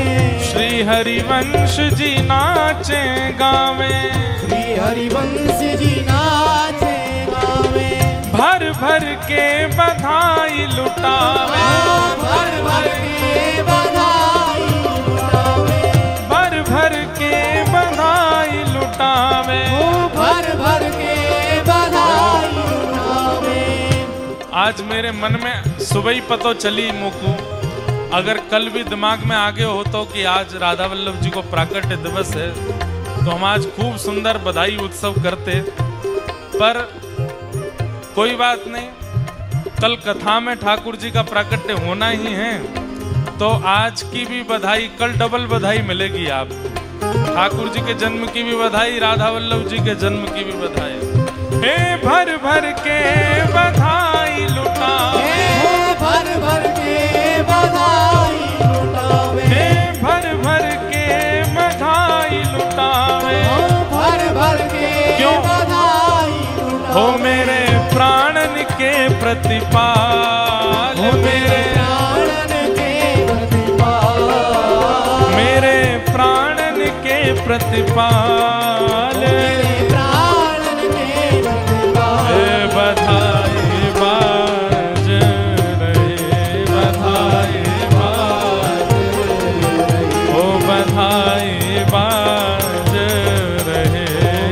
श्री हरिवंश जी नाचे गावे, श्री हरिवंश जी नाचे गावे। भर भर के बधाई लुटावे, भर भर के बधाई लुटावे, भर भर के बधाई लुटावे, भर भर के बधाई लुटावे। आज मेरे मन में सुबह ही पता चली मुकू, अगर कल भी दिमाग में आगे हो तो कि आज राधा वल्लभ जी को प्राकट्य दिवस है तो हम आज खूब सुंदर बधाई उत्सव करते, पर कोई बात नहीं, कल कथा में ठाकुर जी का प्राकट्य होना ही है तो आज की भी बधाई, कल डबल बधाई मिलेगी आपको। ठाकुर जी के जन्म की भी बधाई, राधा वल्लभ जी के जन्म की भी बधाई। हे भर भर के बधाई लुटावे, भर भर के बधाई लुटावे, हे भर भर के बधाई लुटावे, भर भर के बधाई लुटावे। हो मेरे प्राणन के प्रतिपाल, मेरे प्राणन के प्रतिपाल, मेरे प्राणन के प्रतिपाल, मेरे प्राणन के प्रतिपाल। बधाई बाज रहे, बधाई बाज रहे, ओ बधाई बाज रहे,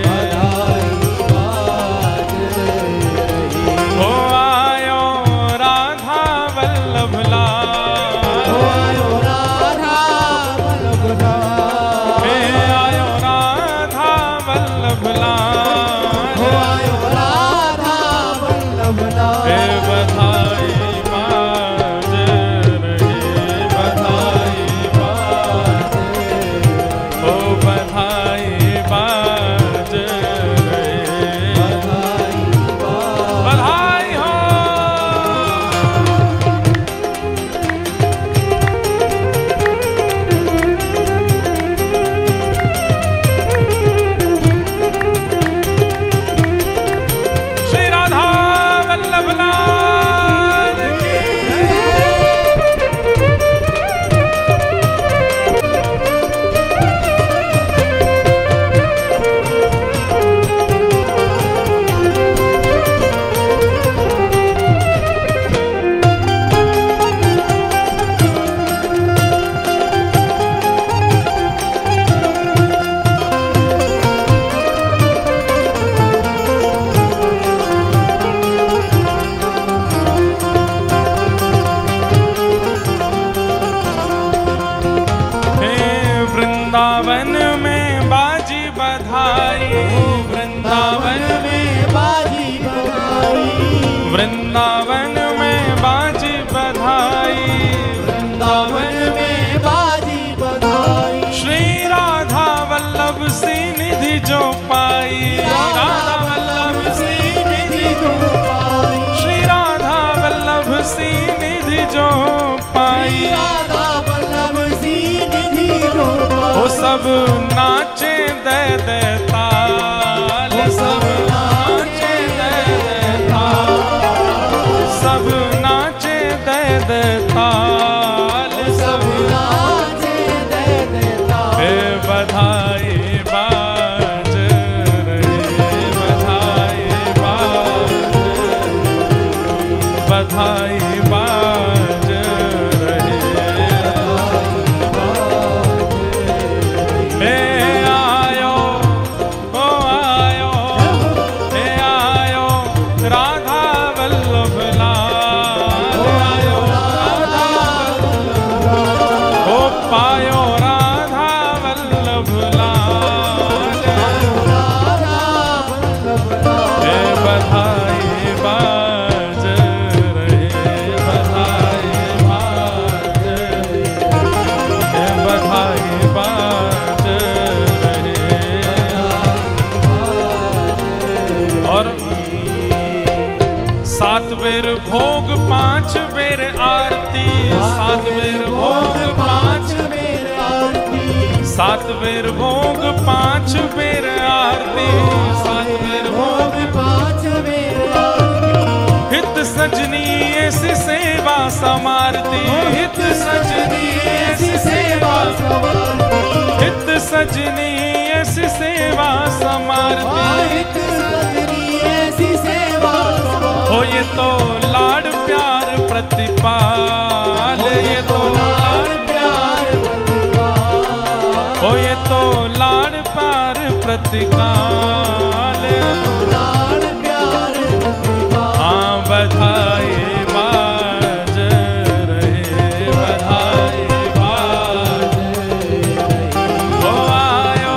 बधाई बाज रहे। ओ आयो राधा वल्लभ लाल, ओ आयो राधा वल्लभ लाल, हे आयो राधा वल्लभ लाल, ओ आयो राधा वल्लभ लाल। हे बधाई बाज रहे, बधाई बाज रहे, ओ बधाई बाज रहे, बधाई बाज। बधाई हो। श्री राधा वल्लभ लाल की वृंदावन में बाजी बधाई, वृंदावन में बाजी बधाई, वृंदावन में बाजी बधाई, वृंदावन में बाजी बधाई। श्री राधा वल्लभ सी निधि जो पाई, राधा वल्लभ सी निधि जो पाई, श्री राधा वल्लभ सी निधि जो पाई, राधा वल्लभ सी निधि जो पाई। वो सब नाचे दे दे ताल, सब नाचे दे दे ताल, सब नाचे दे दे ताल, सब नाचे दे दे ताल। हे बधाई बाज रहे, बधाई बाज रहे, बधाई बाज रहे। हे आयो, ओ आयो, हे आयो राधा वल्लभ लाल, आयो राधा वल्लभ लाल, ओ पायो राधा वल्लभ लाल, आयो राधा वल्लभ लाल। हे बधाई बाज समारती, हित सजनी ऐसी सेवा समारती, हित सजनी ऐसी सेवा समारती, हित सजनी ऐसी सेवा समारती। हो ये तो लाड़ प्यार प्रतिपाल, ये तो लाड़ प्यार प्रतिपाल, हो ये तो लाड़ प्यार प्रतिकाल, लाड़ प्यार प्रतिपाल। हाँ बधाई बाज रहे, बधाई बाज ओ आयो,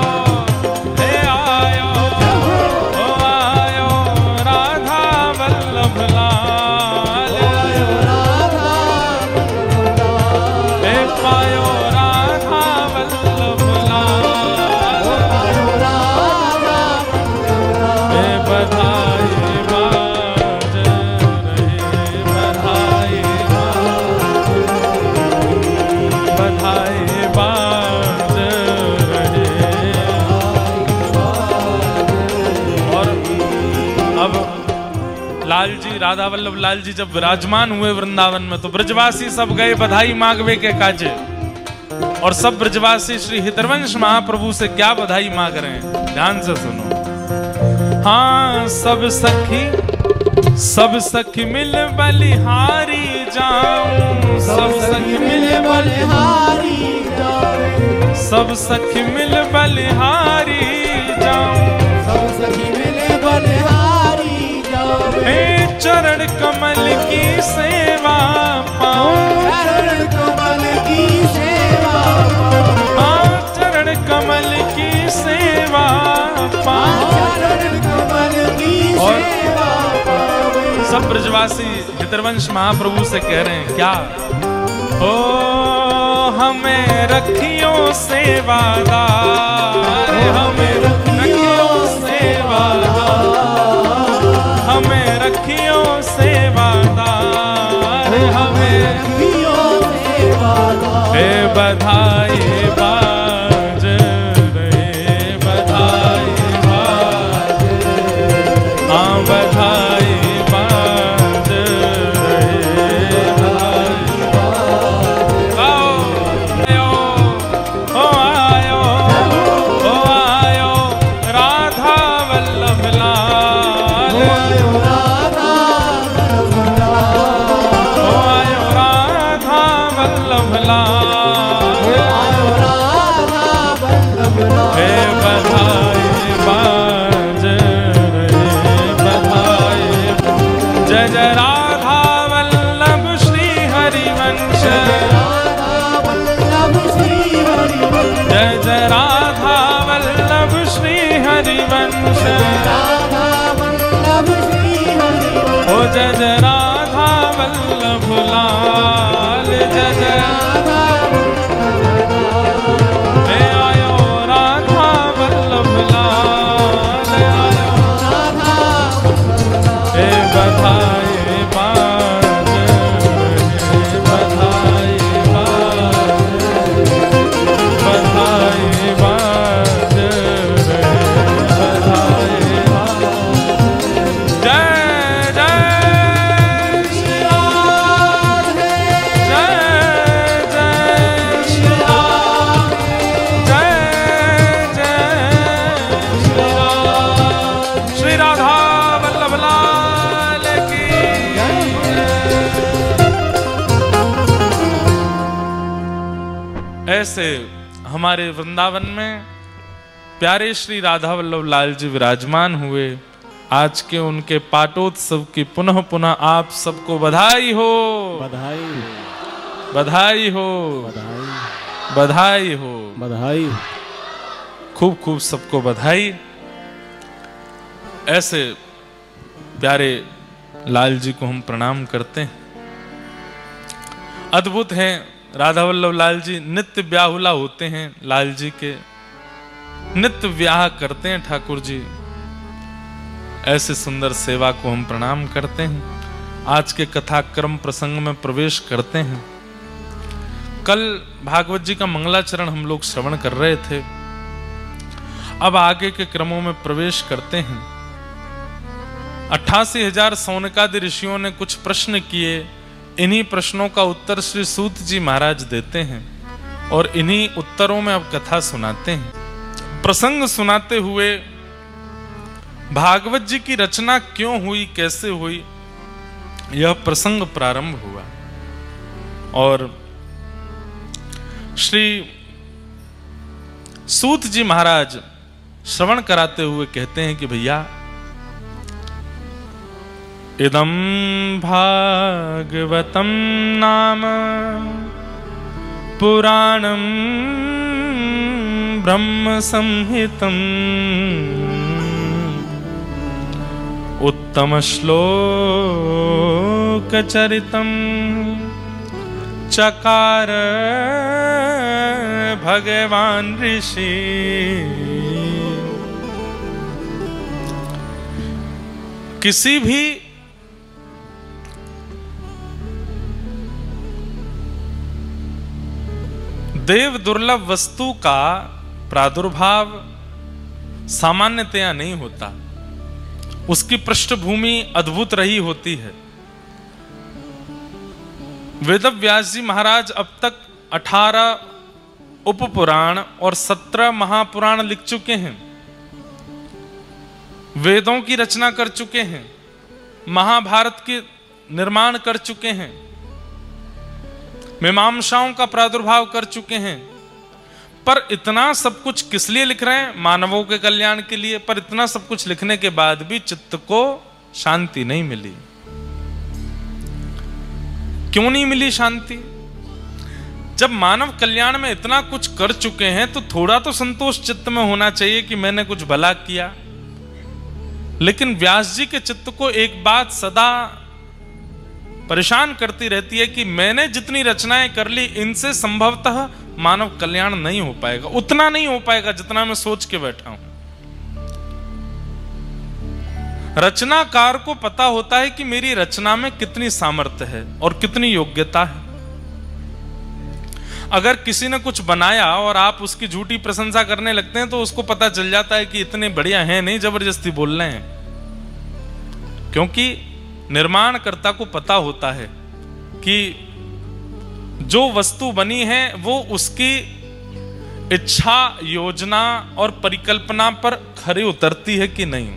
हे आयो, ओ आयो राधा वल्लभ लाल, राधा हे पायो राधा वल्लभ लाल, हे बधाई बाज रहे, बधाई बाज रहे। और अब लाल जी, राधा वल्लभ लाल जी जब विराजमान हुए वृंदावन में, तो ब्रजवासी सब गए बधाई मांगवे के काजे, और सब ब्रजवासी श्री हितवंश महाप्रभु से क्या बधाई मांग रहे हैं, ध्यान से सुनो। हाँ सब सखी मिल बलिहारी जाऊं, सब सखी मिल बलिहारी जाऊं, सब सखी मिल बलिहारी जाऊं, सब सखी मिले बलिहारी जाऊं, हे चरण कमल की सेवा पाऊं, चरण कमल की सेवा पाऊं, हाँ चरण कमल की सेवा पाऊं। चरण कमल की और सेवा पाऊं। सब ब्रजवासी हितवंश महाप्रभु से कह रहे हैं क्या, ओ हमें रखियो सेवादार, हमें रखियो सेवादार, हमें रखियो सेवादार, हमें रखियो सेवादार। हे बधाई बाज रहे, बधाई बाज, हाँ बधाई बाज रहे, बधाई आओ, ओ आयो, ओ आयो राधा वल्लभ लाल, राधा वल्लभ लाल, ओ आयो राधा वल्लभ लाल, राधा वल्लभ लाल। हे बधाई बाज रहे, बधाई, जय जय राधा वल्लभ श्री हरिवंश, राधा वल्लभ श्री हरिवंश, जय जय राधा वल्लभ श्री हरिवंश, राधा वल्लभ श्री हरिवंश, ओ जय जय राधा वल्लभ लाल, जय जय राधा हे आयो राधा वल्लभ लाल, आयो हे बधाई बाज रहे, बधाई बाज, बधाई बाज रहे, बधाई बाज। जय जय श्री राम, जय जय श्री राम, जय जय श्री राम, श्री राधा वल्लभ लाल की जय। ऐसे हमारे वृंदावन में प्यारे श्री राधा वल्लभ लाल जी विराजमान हुए। आज के उनके पाटोत्सव की पुनः पुनः आप सबको बधाई हो, बधाई बधाई हो, बधाई बधाई हो, बधाई। खूब खूब सबको बधाई। ऐसे प्यारे लाल जी को हम प्रणाम करते हैं। अद्भुत हैं राधा वल्लभ लाल जी, नित्य ब्याहुला होते हैं लाल जी के, नित्य ब्याह करते हैं ठाकुर जी। ऐसे सुंदर सेवा को हम प्रणाम करते हैं। आज के कथाक्रम प्रसंग में प्रवेश करते हैं। कल भागवत जी का मंगलाचरण हम लोग श्रवण कर रहे थे। अब आगे के क्रमों में प्रवेश करते हैं। 88,000 सौनकादि ऋषियों ने कुछ प्रश्न किए। इन्हीं प्रश्नों का उत्तर श्री सूत जी महाराज देते हैं और इन्हीं उत्तरों में अब कथा सुनाते हैं। प्रसंग सुनाते हुए भागवत जी की रचना क्यों हुई, कैसे हुई, यह प्रसंग प्रारंभ हुआ। और श्री सूत जी महाराज श्रवण कराते हुए कहते हैं कि भैया, इदं भागवतं नाम पुराणं ब्रह्म संहितम् उत्तम श्लोक चरितम् चकार भगवान ऋषि। किसी भी देव दुर्लभ वस्तु का प्रादुर्भाव सामान्यतया नहीं होता, उसकी पृष्ठभूमि अद्भुत रही होती है। वेदव्यास जी महाराज अब तक 18 उपपुराण और 17 महापुराण लिख चुके हैं, वेदों की रचना कर चुके हैं, महाभारत के निर्माण कर चुके हैं, मीमांसाओं का प्रादुर्भाव कर चुके हैं। पर इतना सब कुछ किस लिए लिख रहे हैं? मानवों के कल्याण के लिए। पर इतना सब कुछ लिखने के बाद भी चित्त को शांति नहीं मिली। क्यों नहीं मिली शांति? जब मानव कल्याण में इतना कुछ कर चुके हैं तो थोड़ा तो संतोष चित्त में होना चाहिए कि मैंने कुछ भला किया। लेकिन व्यास जी के चित्त को एक बात सदा परेशान करती रहती है कि मैंने जितनी रचनाएं कर ली, इनसे संभवतः मानव कल्याण नहीं हो पाएगा, उतना नहीं हो पाएगा जितना मैं सोच के बैठा हूं। रचनाकार को पता होता है कि मेरी रचना में कितनी सामर्थ्य है और कितनी योग्यता है। अगर किसी ने कुछ बनाया और आप उसकी झूठी प्रशंसा करने लगते हैं तो उसको पता चल जाता है कि इतने बढ़िया हैं नहीं, जबरदस्ती बोल रहे हैं। क्योंकि निर्माणकर्ता को पता होता है कि जो वस्तु बनी है वो उसकी इच्छा, योजना और परिकल्पना पर खरी उतरती है कि नहीं।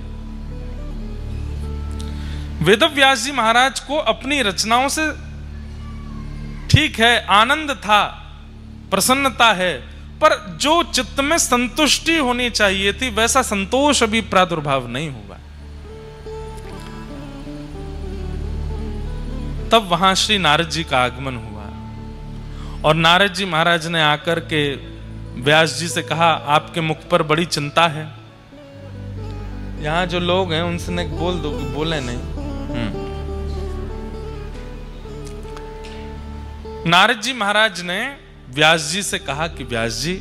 वेदव्यास जी महाराज को अपनी रचनाओं से ठीक है आनंद था, प्रसन्नता है, पर जो चित्त में संतुष्टि होनी चाहिए थी वैसा संतोष अभी प्रादुर्भाव नहीं हुआ। तब वहां श्री नारद जी का आगमन हुआ और नारद जी महाराज ने आकर के व्यास जी से कहा, आपके मुख पर बड़ी चिंता है। यहां जो लोग हैं उनसे ने बोल दो कि बोले नहीं। नारद जी महाराज ने व्यास जी से कहा कि व्यास जी,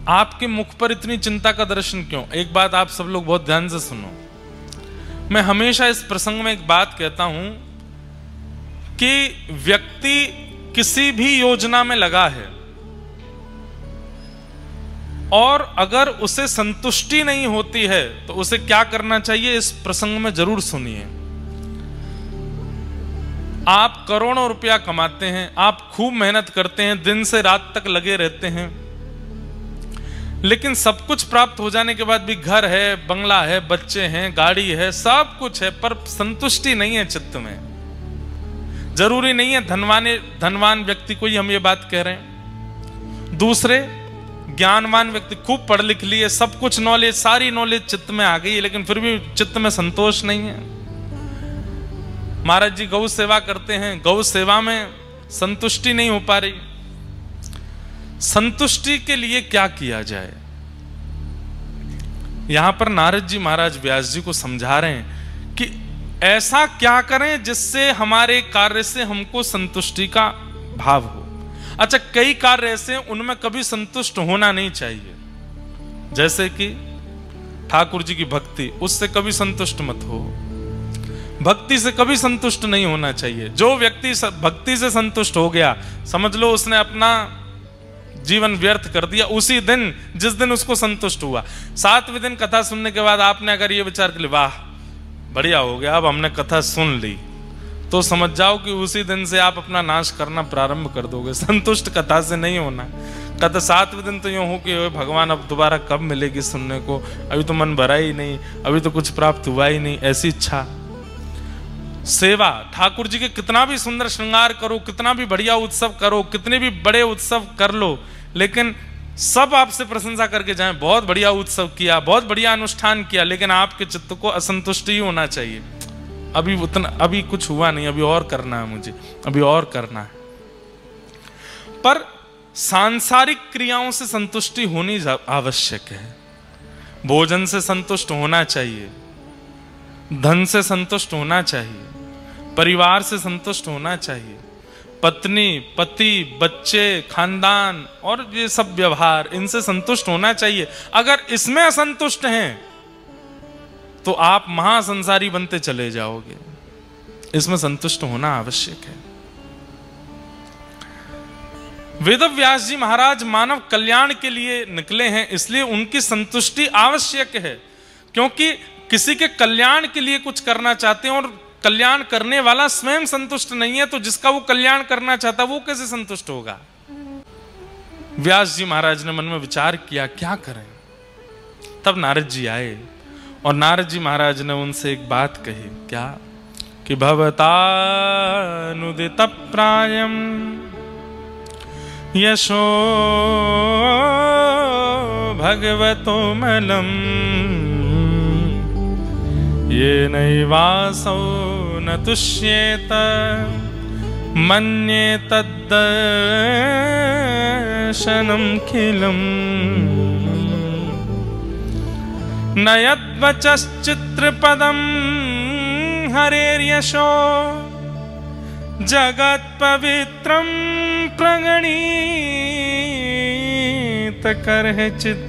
आपके मुख पर इतनी चिंता का दर्शन क्यों? एक बात आप सब लोग बहुत ध्यान से सुनो। मैं हमेशा इस प्रसंग में एक बात कहता हूं कि व्यक्ति किसी भी योजना में लगा है और अगर उसे संतुष्टि नहीं होती है तो उसे क्या करना चाहिए, इस प्रसंग में जरूर सुनिए। आप करोड़ों रुपया कमाते हैं, आप खूब मेहनत करते हैं, दिन से रात तक लगे रहते हैं, लेकिन सब कुछ प्राप्त हो जाने के बाद भी घर है, बंगला है, बच्चे हैं, गाड़ी है, सब कुछ है, पर संतुष्टि नहीं है चित्त में। जरूरी नहीं है धनवान व्यक्ति को ही हम ये बात कह रहे हैं। दूसरे ज्ञानवान व्यक्ति खूब पढ़ लिख लिए, सब कुछ नॉलेज, सारी नॉलेज चित्त में आ गई है, लेकिन फिर भी चित्त में संतोष नहीं है। महाराज जी गौ सेवा करते हैं, गौ सेवा में संतुष्टि नहीं हो पा रही। संतुष्टि के लिए क्या किया जाए? यहां पर नारद जी महाराज व्यास जी को समझा रहे हैं कि ऐसा क्या करें जिससे हमारे कार्य से हमको संतुष्टि का भाव हो। अच्छा, कई कार्य ऐसे उनमें कभी संतुष्ट होना नहीं चाहिए, जैसे कि ठाकुर जी की भक्ति, उससे कभी संतुष्ट मत हो। भक्ति से कभी संतुष्ट नहीं होना चाहिए। जो व्यक्ति भक्ति से संतुष्ट हो गया, समझ लो उसने अपना जीवन व्यर्थ कर दिया उसी दिन जिस दिन उसको संतुष्ट हुआ। 7वें दिन कथा सुनने के बाद आपने अगर ये विचार कर लिया, वाह बढ़िया हो गया, अब हमने कथा सुन ली, तो समझ जाओ कि उसी दिन से आप अपना नाश करना प्रारंभ कर दोगे। संतुष्ट कथा से नहीं होना। कथा 7वें दिन तो यूं हो कि भगवान अब दोबारा कब मिलेगी सुनने को, अभी तो मन भरा ही नहीं, अभी तो कुछ प्राप्त हुआ ही नहीं, ऐसी इच्छा। सेवा, ठाकुर जी के कितना भी सुंदर श्रृंगार करो, कितना भी बढ़िया उत्सव करो, कितने भी बड़े उत्सव कर लो, लेकिन सब आपसे प्रशंसा करके जाएं, बहुत बढ़िया उत्सव किया, बहुत बढ़िया अनुष्ठान किया, लेकिन आपके चित्त को असंतुष्ट ही होना चाहिए। अभी कुछ हुआ नहीं, अभी और करना है मुझे, अभी और करना है। पर सांसारिक क्रियाओं से संतुष्टि होनी आवश्यक है। भोजन से संतुष्ट होना चाहिए, धन से संतुष्ट होना चाहिए, परिवार से संतुष्ट होना चाहिए, पत्नी, पति, बच्चे, खानदान और ये सब व्यवहार, इनसे संतुष्ट होना चाहिए। अगर इसमें असंतुष्ट हैं तो आप महासंसारी बनते चले जाओगे। इसमें संतुष्ट होना आवश्यक है। वेदव्यास जी महाराज मानव कल्याण के लिए निकले हैं, इसलिए उनकी संतुष्टि आवश्यक है। क्योंकि किसी के कल्याण के लिए कुछ करना चाहते हैं और कल्याण करने वाला स्वयं संतुष्ट नहीं है, तो जिसका वो कल्याण करना चाहता वो कैसे संतुष्ट होगा। व्यास जी महाराज ने मन में विचार किया क्या करें। तब नारद जी आए और नारद जी महाराज ने उनसे एक बात कही, क्या कि भवतानुदित प्रायम यशो भगवतो मलम ये नैवासौ न तुष्येत मन्ये तद्दर्शनं खिलम् न यद्वचश्चित्रपदं हरेर्यशो जगत्पवित्रं प्रणीत करहिचित्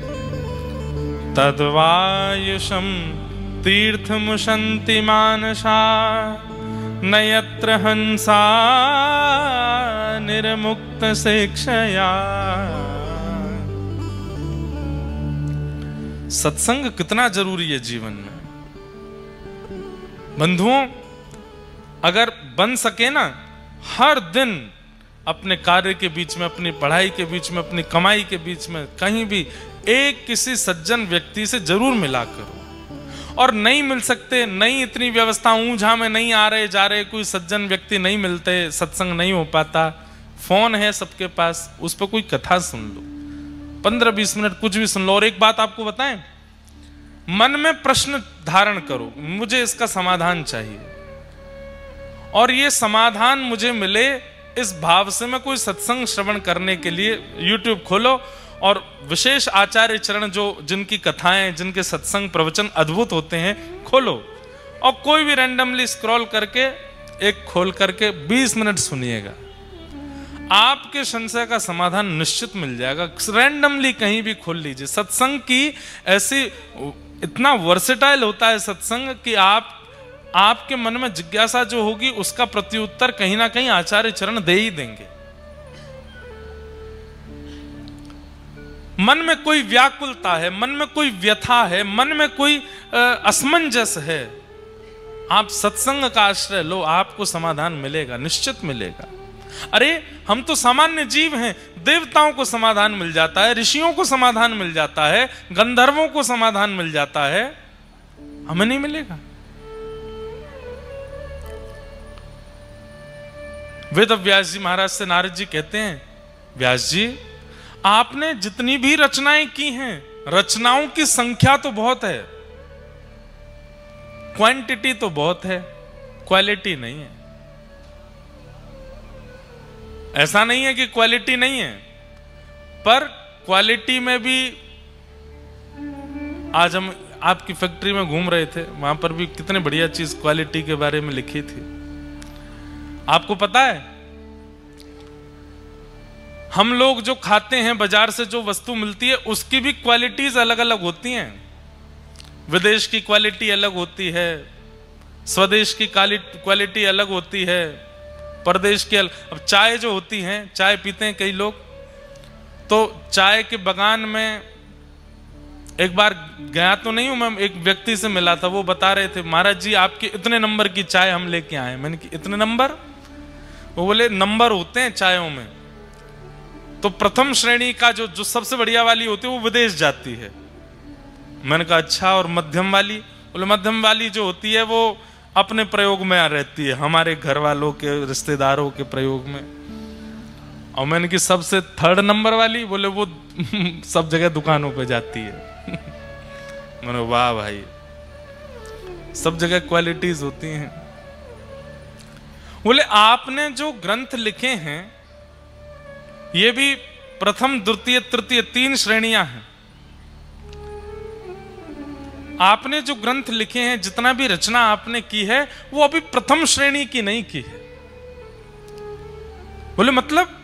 तद्वायुषं तीर्थमुशन्ति मानसा न यत्र हंसा निर्मुक्त शिक्षया। सत्संग कितना जरूरी है जीवन में बंधुओं। अगर बन सके ना, हर दिन अपने कार्य के बीच में, अपनी पढ़ाई के बीच में, अपनी कमाई के बीच में कहीं भी एक किसी सज्जन व्यक्ति से जरूर मिला करो। और नहीं मिल सकते, नहीं इतनी व्यवस्था ऊंझा में नहीं आ रहे जा रहे, कोई सज्जन व्यक्ति नहीं मिलते, सत्संग नहीं हो पाता, फोन है सबके पास, उस पर कोई कथा सुन लो, 15-20 मिनट कुछ भी सुन लो। और एक बात आपको बताएं, मन में प्रश्न धारण करो, मुझे इसका समाधान चाहिए और ये समाधान मुझे मिले, इस भाव से मैं कोई सत्संग श्रवण करने के लिए YouTube खोलो और विशेष आचार्य चरण जो जिनकी कथाएं, जिनके सत्संग प्रवचन अद्भुत होते हैं, खोलो और कोई भी रैंडमली स्क्रॉल करके एक खोल करके 20 मिनट सुनिएगा। आपके संशय का समाधान निश्चित मिल जाएगा। रैंडमली कहीं भी खोल लीजिए। सत्संग की ऐसी, इतना वर्सेटाइल होता है सत्संग कि आपके मन में जिज्ञासा जो होगी उसका प्रत्युत्तर कहीं ना कहीं आचार्य चरण दे ही देंगे। मन में कोई व्याकुलता है, मन में कोई व्यथा है, मन में कोई असमंजस है, आप सत्संग का आश्रय लो, आपको समाधान मिलेगा, निश्चित मिलेगा। अरे हम तो सामान्य जीव हैं, देवताओं को समाधान मिल जाता है, ऋषियों को समाधान मिल जाता है, गंधर्वों को समाधान मिल जाता है, हमें नहीं मिलेगा। वेद व्यास जी महाराज से नारद जी कहते हैं, व्यास जी आपने जितनी भी रचनाएं की हैं, रचनाओं की संख्या तो बहुत है, क्वांटिटी तो बहुत है, क्वालिटी नहीं है। ऐसा नहीं है कि क्वालिटी नहीं है, पर क्वालिटी में भी, आज हम आपकी फैक्ट्री में घूम रहे थे, वहां पर भी कितने बढ़िया चीज क्वालिटी के बारे में लिखी थी। आपको पता है, हम लोग जो खाते हैं, बाजार से जो वस्तु मिलती है, उसकी भी क्वालिटीज अलग अलग होती हैं। विदेश की क्वालिटी अलग होती है, स्वदेश की क्वालिटी अलग होती है, परदेश की अलग। अब चाय जो होती है, चाय पीते हैं कई लोग, तो चाय के बगान में एक बार गया तो नहीं हूं मैं, एक व्यक्ति से मिला था, वो बता रहे थे महाराज जी आपके इतने नंबर की चाय हम लेके आए। मैंने कि इतने नंबर? वो बोले नंबर होते हैं चायों में, तो प्रथम श्रेणी का जो सबसे बढ़िया वाली होती है वो विदेश जाती है। मैंने कहा अच्छा, और मध्यम वाली? बोले मध्यम वाली जो होती है वो अपने प्रयोग में रहती है, हमारे घर वालों के रिश्तेदारों के प्रयोग में। और मैंने कि सबसे थर्ड नंबर वाली? बोले वो सब जगह दुकानों पे जाती है। मैंने वाह भाई, सब जगह क्वालिटीज होती हैं। बोले आपने जो ग्रंथ लिखे हैं ये भी प्रथम द्वितीय तृतीय 3 श्रेणियां हैं। आपने जो ग्रंथ लिखे हैं, जितना भी रचना आपने की है, वो अभी प्रथम श्रेणी की नहीं की है। बोले मतलब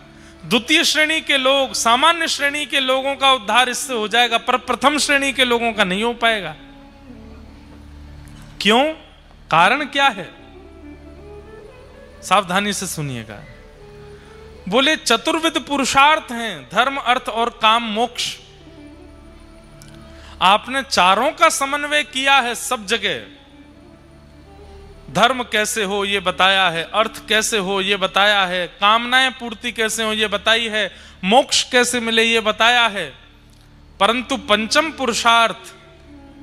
द्वितीय श्रेणी के लोग, सामान्य श्रेणी के लोगों का उद्धार इससे हो जाएगा, पर प्रथम श्रेणी के लोगों का नहीं हो पाएगा। क्यों? कारण क्या है? सावधानी से सुनिएगा। बोले चतुर्विध पुरुषार्थ हैं, धर्म अर्थ और काम मोक्ष। आपने चारों का समन्वय किया है सब जगह। धर्म कैसे हो ये बताया है, अर्थ कैसे हो ये बताया है, कामनाएं पूर्ति कैसे हो ये बताई है, मोक्ष कैसे मिले ये बताया है, परंतु पंचम पुरुषार्थ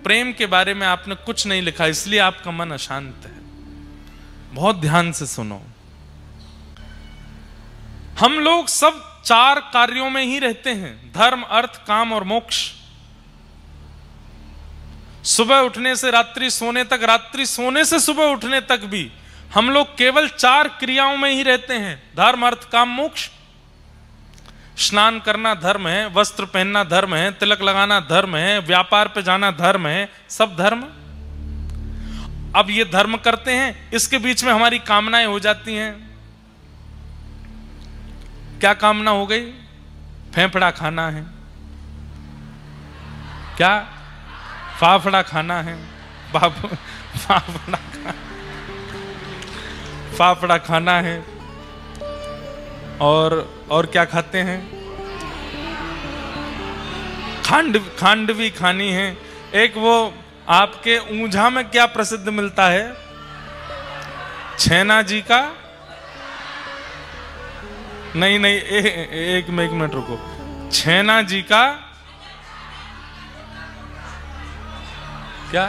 प्रेम के बारे में आपने कुछ नहीं लिखा, इसलिए आपका मन अशांत है। बहुत ध्यान से सुनो। हम लोग सब 4 कार्यों में ही रहते हैं, धर्म अर्थ काम और मोक्ष। सुबह उठने से रात्रि सोने तक, रात्रि सोने से सुबह उठने तक भी हम लोग केवल 4 क्रियाओं में ही रहते हैं, धर्म अर्थ काम मोक्ष। स्नान करना धर्म है, वस्त्र पहनना धर्म है, तिलक लगाना धर्म है, व्यापार पे जाना धर्म है, सब धर्म। अब ये धर्म करते हैं, इसके बीच में हमारी कामनाएं हो जाती हैं। क्या कामना हो गई? फेफड़ा खाना है, क्या फाफड़ा खाना है, फाफड़ा खाना है, और क्या खाते हैं? खांडवी खानी है। एक वो आपके ऊंझा में क्या प्रसिद्ध मिलता है? छैना जी का, नहीं एक मिनट रुको, छैना जी का क्या?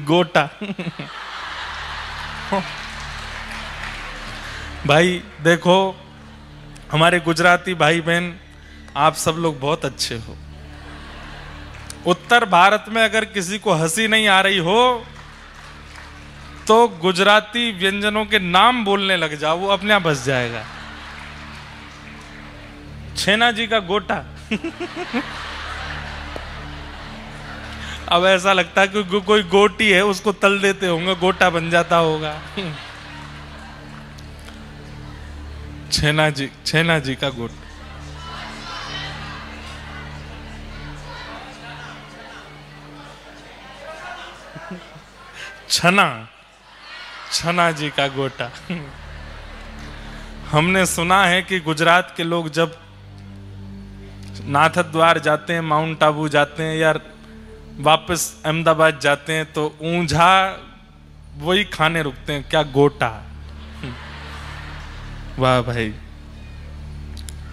गोटा। भाई देखो, हमारे गुजराती भाई बहन आप सब लोग बहुत अच्छे हो। उत्तर भारत में अगर किसी को हंसी नहीं आ रही हो तो गुजराती व्यंजनों के नाम बोलने लग जाओ, वो अपने आप हंस जाएगा। छैना जी का गोटा। अब ऐसा लगता है कि कोई गोटी है उसको तल देते होंगे, गोटा बन जाता होगा। छैना जी का गोटा। छना जी का गोटा। हमने सुना है कि गुजरात के लोग जब नाथ द्वार जाते हैं, माउंट आबू जाते हैं या वापस अहमदाबाद जाते हैं तो ऊंझा वही खाने रुकते हैं, क्या? गोटा। वाह भाई,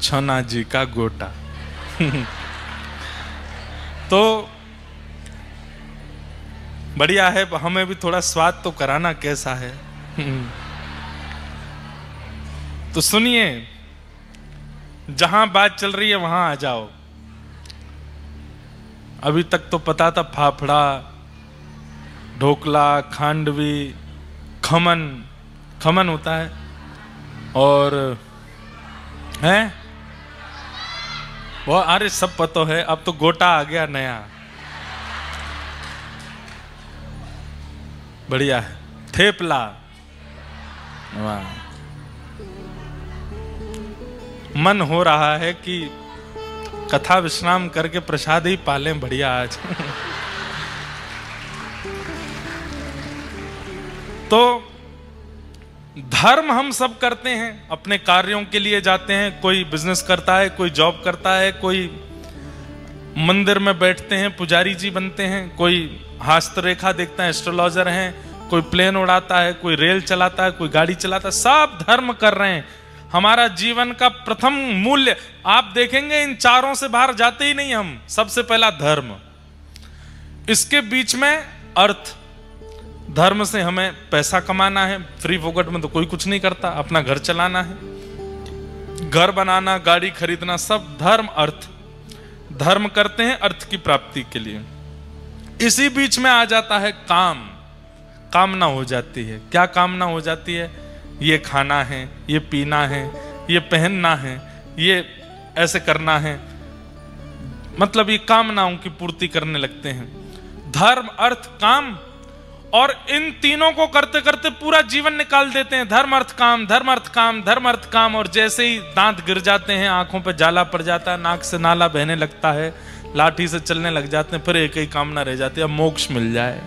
छना जी का गोटा। तो बढ़िया है, हमें भी थोड़ा स्वाद तो कराना कैसा है। तो सुनिए, जहां बात चल रही है वहां आ जाओ। अभी तक तो पता था फाफड़ा, ढोकला, खांडवी, खमन होता है, और है वो, अरे सब पता है। अब तो गोटा आ गया नया, बढ़िया है। थेपला, वाह। मन हो रहा है कि कथा विश्राम करके प्रसाद ही पालें, बढ़िया आज। तो धर्म हम सब करते हैं, अपने कार्यों के लिए जाते हैं। कोई बिजनेस करता है, कोई जॉब करता है, कोई मंदिर में बैठते हैं, पुजारी जी बनते हैं, कोई हस्तरेखा देखता है, एस्ट्रोलॉजर हैं, कोई प्लेन उड़ाता है, कोई रेल चलाता है, कोई गाड़ी चलाता है, सब धर्म कर रहे हैं। हमारा जीवन का प्रथम मूल्य आप देखेंगे, इन चारों से बाहर जाते ही नहीं हम। सबसे पहला धर्म, इसके बीच में अर्थ। धर्म से हमें पैसा कमाना है, फ्री फोकट में तो कोई कुछ नहीं करता, अपना घर चलाना है, घर बनाना, गाड़ी खरीदना, सब धर्म अर्थ। धर्म करते हैं अर्थ की प्राप्ति के लिए। इसी बीच में आ जाता है काम, कामना हो जाती है। क्या कामना हो जाती है? ये खाना है, ये पीना है, ये पहनना है, ये ऐसे करना है, मतलब ये कामनाओं की पूर्ति करने लगते हैं। धर्म अर्थ काम, और इन तीनों को करते करते पूरा जीवन निकाल देते हैं। धर्म अर्थ काम, धर्म अर्थ काम, धर्म अर्थ काम, और जैसे ही दांत गिर जाते हैं, आंखों पे जाला पड़ जाता है, नाक से नाला बहने लगता है, लाठी से चलने लग जाते हैं, फिर एक ही कामना रह जाती है, अब मोक्ष मिल जाए।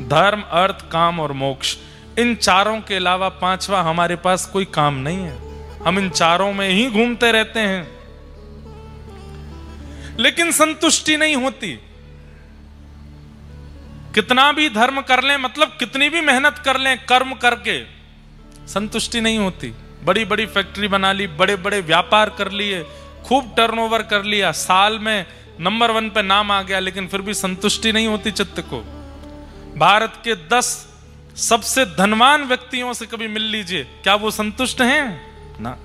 धर्म अर्थ काम और मोक्ष, इन चारों के अलावा पांचवा हमारे पास कोई काम नहीं है। हम इन चारों में ही घूमते रहते हैं, लेकिन संतुष्टि नहीं होती। कितना भी धर्म कर लें, मतलब कितनी भी मेहनत कर लें कर्म करके, संतुष्टि नहीं होती। बड़ी बड़ी फैक्ट्री बना ली, बड़े बड़े व्यापार कर लिए, खूब टर्नओवर कर लिया, साल में नंबर 1 पे नाम आ गया, लेकिन फिर भी संतुष्टि नहीं होती चित्त को। भारत के 10 सबसे धनवान व्यक्तियों से कभी मिल लीजिए, क्या वो संतुष्ट हैं? ना,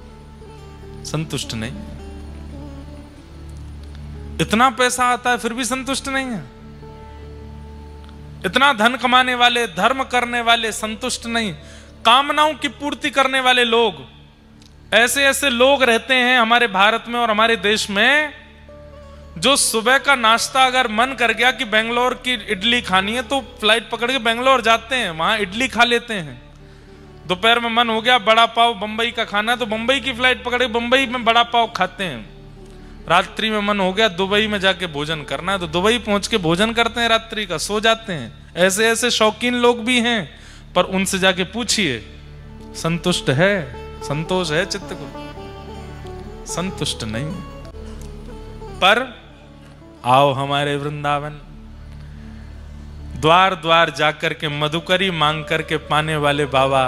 संतुष्ट नहीं। इतना पैसा आता है फिर भी संतुष्ट नहीं है। इतना धन कमाने वाले, धर्म करने वाले संतुष्ट नहीं। कामनाओं की पूर्ति करने वाले लोग, ऐसे ऐसे लोग रहते हैं हमारे भारत में और हमारे देश में, जो सुबह का नाश्ता अगर मन कर गया कि बेंगलोर की इडली खानी है, तो फ्लाइट पकड़ के बेंगलोर जाते हैं, वहां इडली खा लेते हैं। दोपहर में मन हो गया बड़ा पाव बंबई का खाना है, तो बंबई की फ्लाइट पकड़ के बंबई में बड़ा पाव खाते हैं। रात्रि में मन हो गया दुबई में जाके भोजन करना है, तो दुबई पहुंच के भोजन करते हैं, रात्रि का सो जाते हैं। ऐसे ऐसे शौकीन लोग भी हैं, पर उनसे जाके पूछिए संतुष्ट है? संतोष है चित्त को? संतुष्ट नहीं। पर आओ हमारे वृंदावन, द्वार द्वार जाकर के मधुकरी मांग करके पाने वाले बाबा,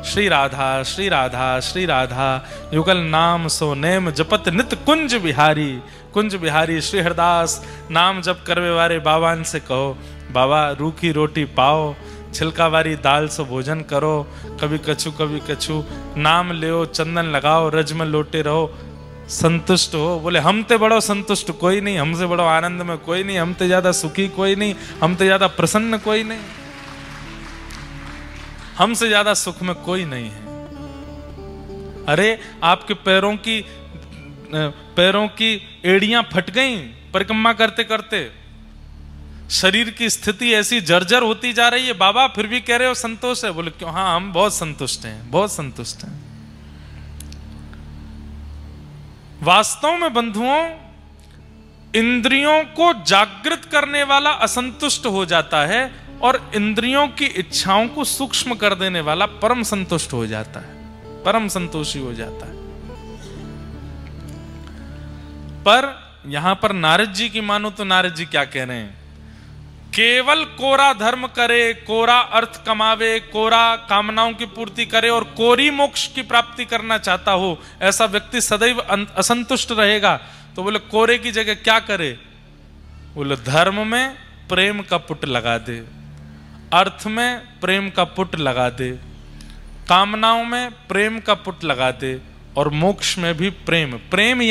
श्री राधा श्री राधा श्री राधा, युगल नाम सो नेम जपत नित कुंज बिहारी। कुंज बिहारी श्री हरदास नाम जप करवे वाले बाबान से कहो, बाबा रूखी रोटी पाओ, छिलका वाली दाल से भोजन करो, कभी कछु नाम ले, चंदन लगाओ, रज में लोटे रहो, संतुष्ट हो। बोले हम ते बड़ो संतुष्ट कोई नहीं, हमसे बड़ो आनंद में कोई नहीं, हम ते ज्यादा सुखी कोई नहीं, हम ते ज्यादा प्रसन्न कोई नहीं, हमसे ज्यादा सुख में कोई नहीं है। अरे आपके पैरों की एड़ियां फट गई परिक्रमा करते करते, शरीर की स्थिति ऐसी जर्जर होती जा रही है, बाबा फिर भी कह रहे हो संतोष है? बोले क्यों? हाँ हम बहुत संतुष्ट हैं, बहुत संतुष्ट हैं। वास्तव में बंधुओं, इंद्रियों को जागृत करने वाला असंतुष्ट हो जाता है, और इंद्रियों की इच्छाओं को सूक्ष्म कर देने वाला परम संतुष्ट हो जाता है, परम संतोषी हो जाता है। पर यहां पर नारद जी की मानो तो नारद जी क्या कह रहे हैं? केवल कोरा धर्म करे, कोरा अर्थ कमावे, कोरा कामनाओं की पूर्ति करे और कोरी मोक्ष की प्राप्ति करना चाहता हो, ऐसा व्यक्ति सदैव असंतुष्ट रहेगा। तो बोले कोरे की जगह क्या करे? बोले धर्म में प्रेम का पुट लगा दे, अर्थ में प्रेम का पुट लगा दे, कामनाओं में प्रेम का पुट लगा दे, और मोक्ष में भी प्रेम। प्रेम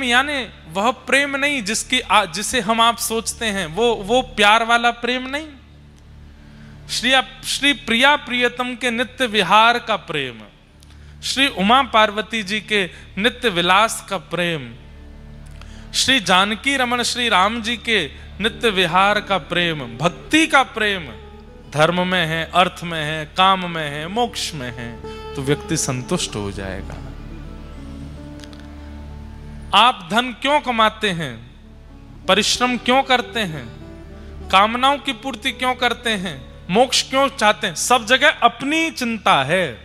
यानी वह प्रेम नहीं जिसे हम आप सोचते हैं, वो प्यार वाला प्रेम नहीं। श्री प्रिया प्रियतम के नित्य विहार का प्रेम, श्री उमा पार्वती जी के नित्य विलास का प्रेम, श्री जानकी रमन श्री राम जी के नित्य विहार का प्रेम, भक्ति का प्रेम धर्म में है, अर्थ में है, काम में है, मोक्ष में है, तो व्यक्ति संतुष्ट हो जाएगा। आप धन क्यों कमाते हैं? परिश्रम क्यों करते हैं? कामनाओं की पूर्ति क्यों करते हैं? मोक्ष क्यों चाहते हैं? सब जगह अपनी चिंता है।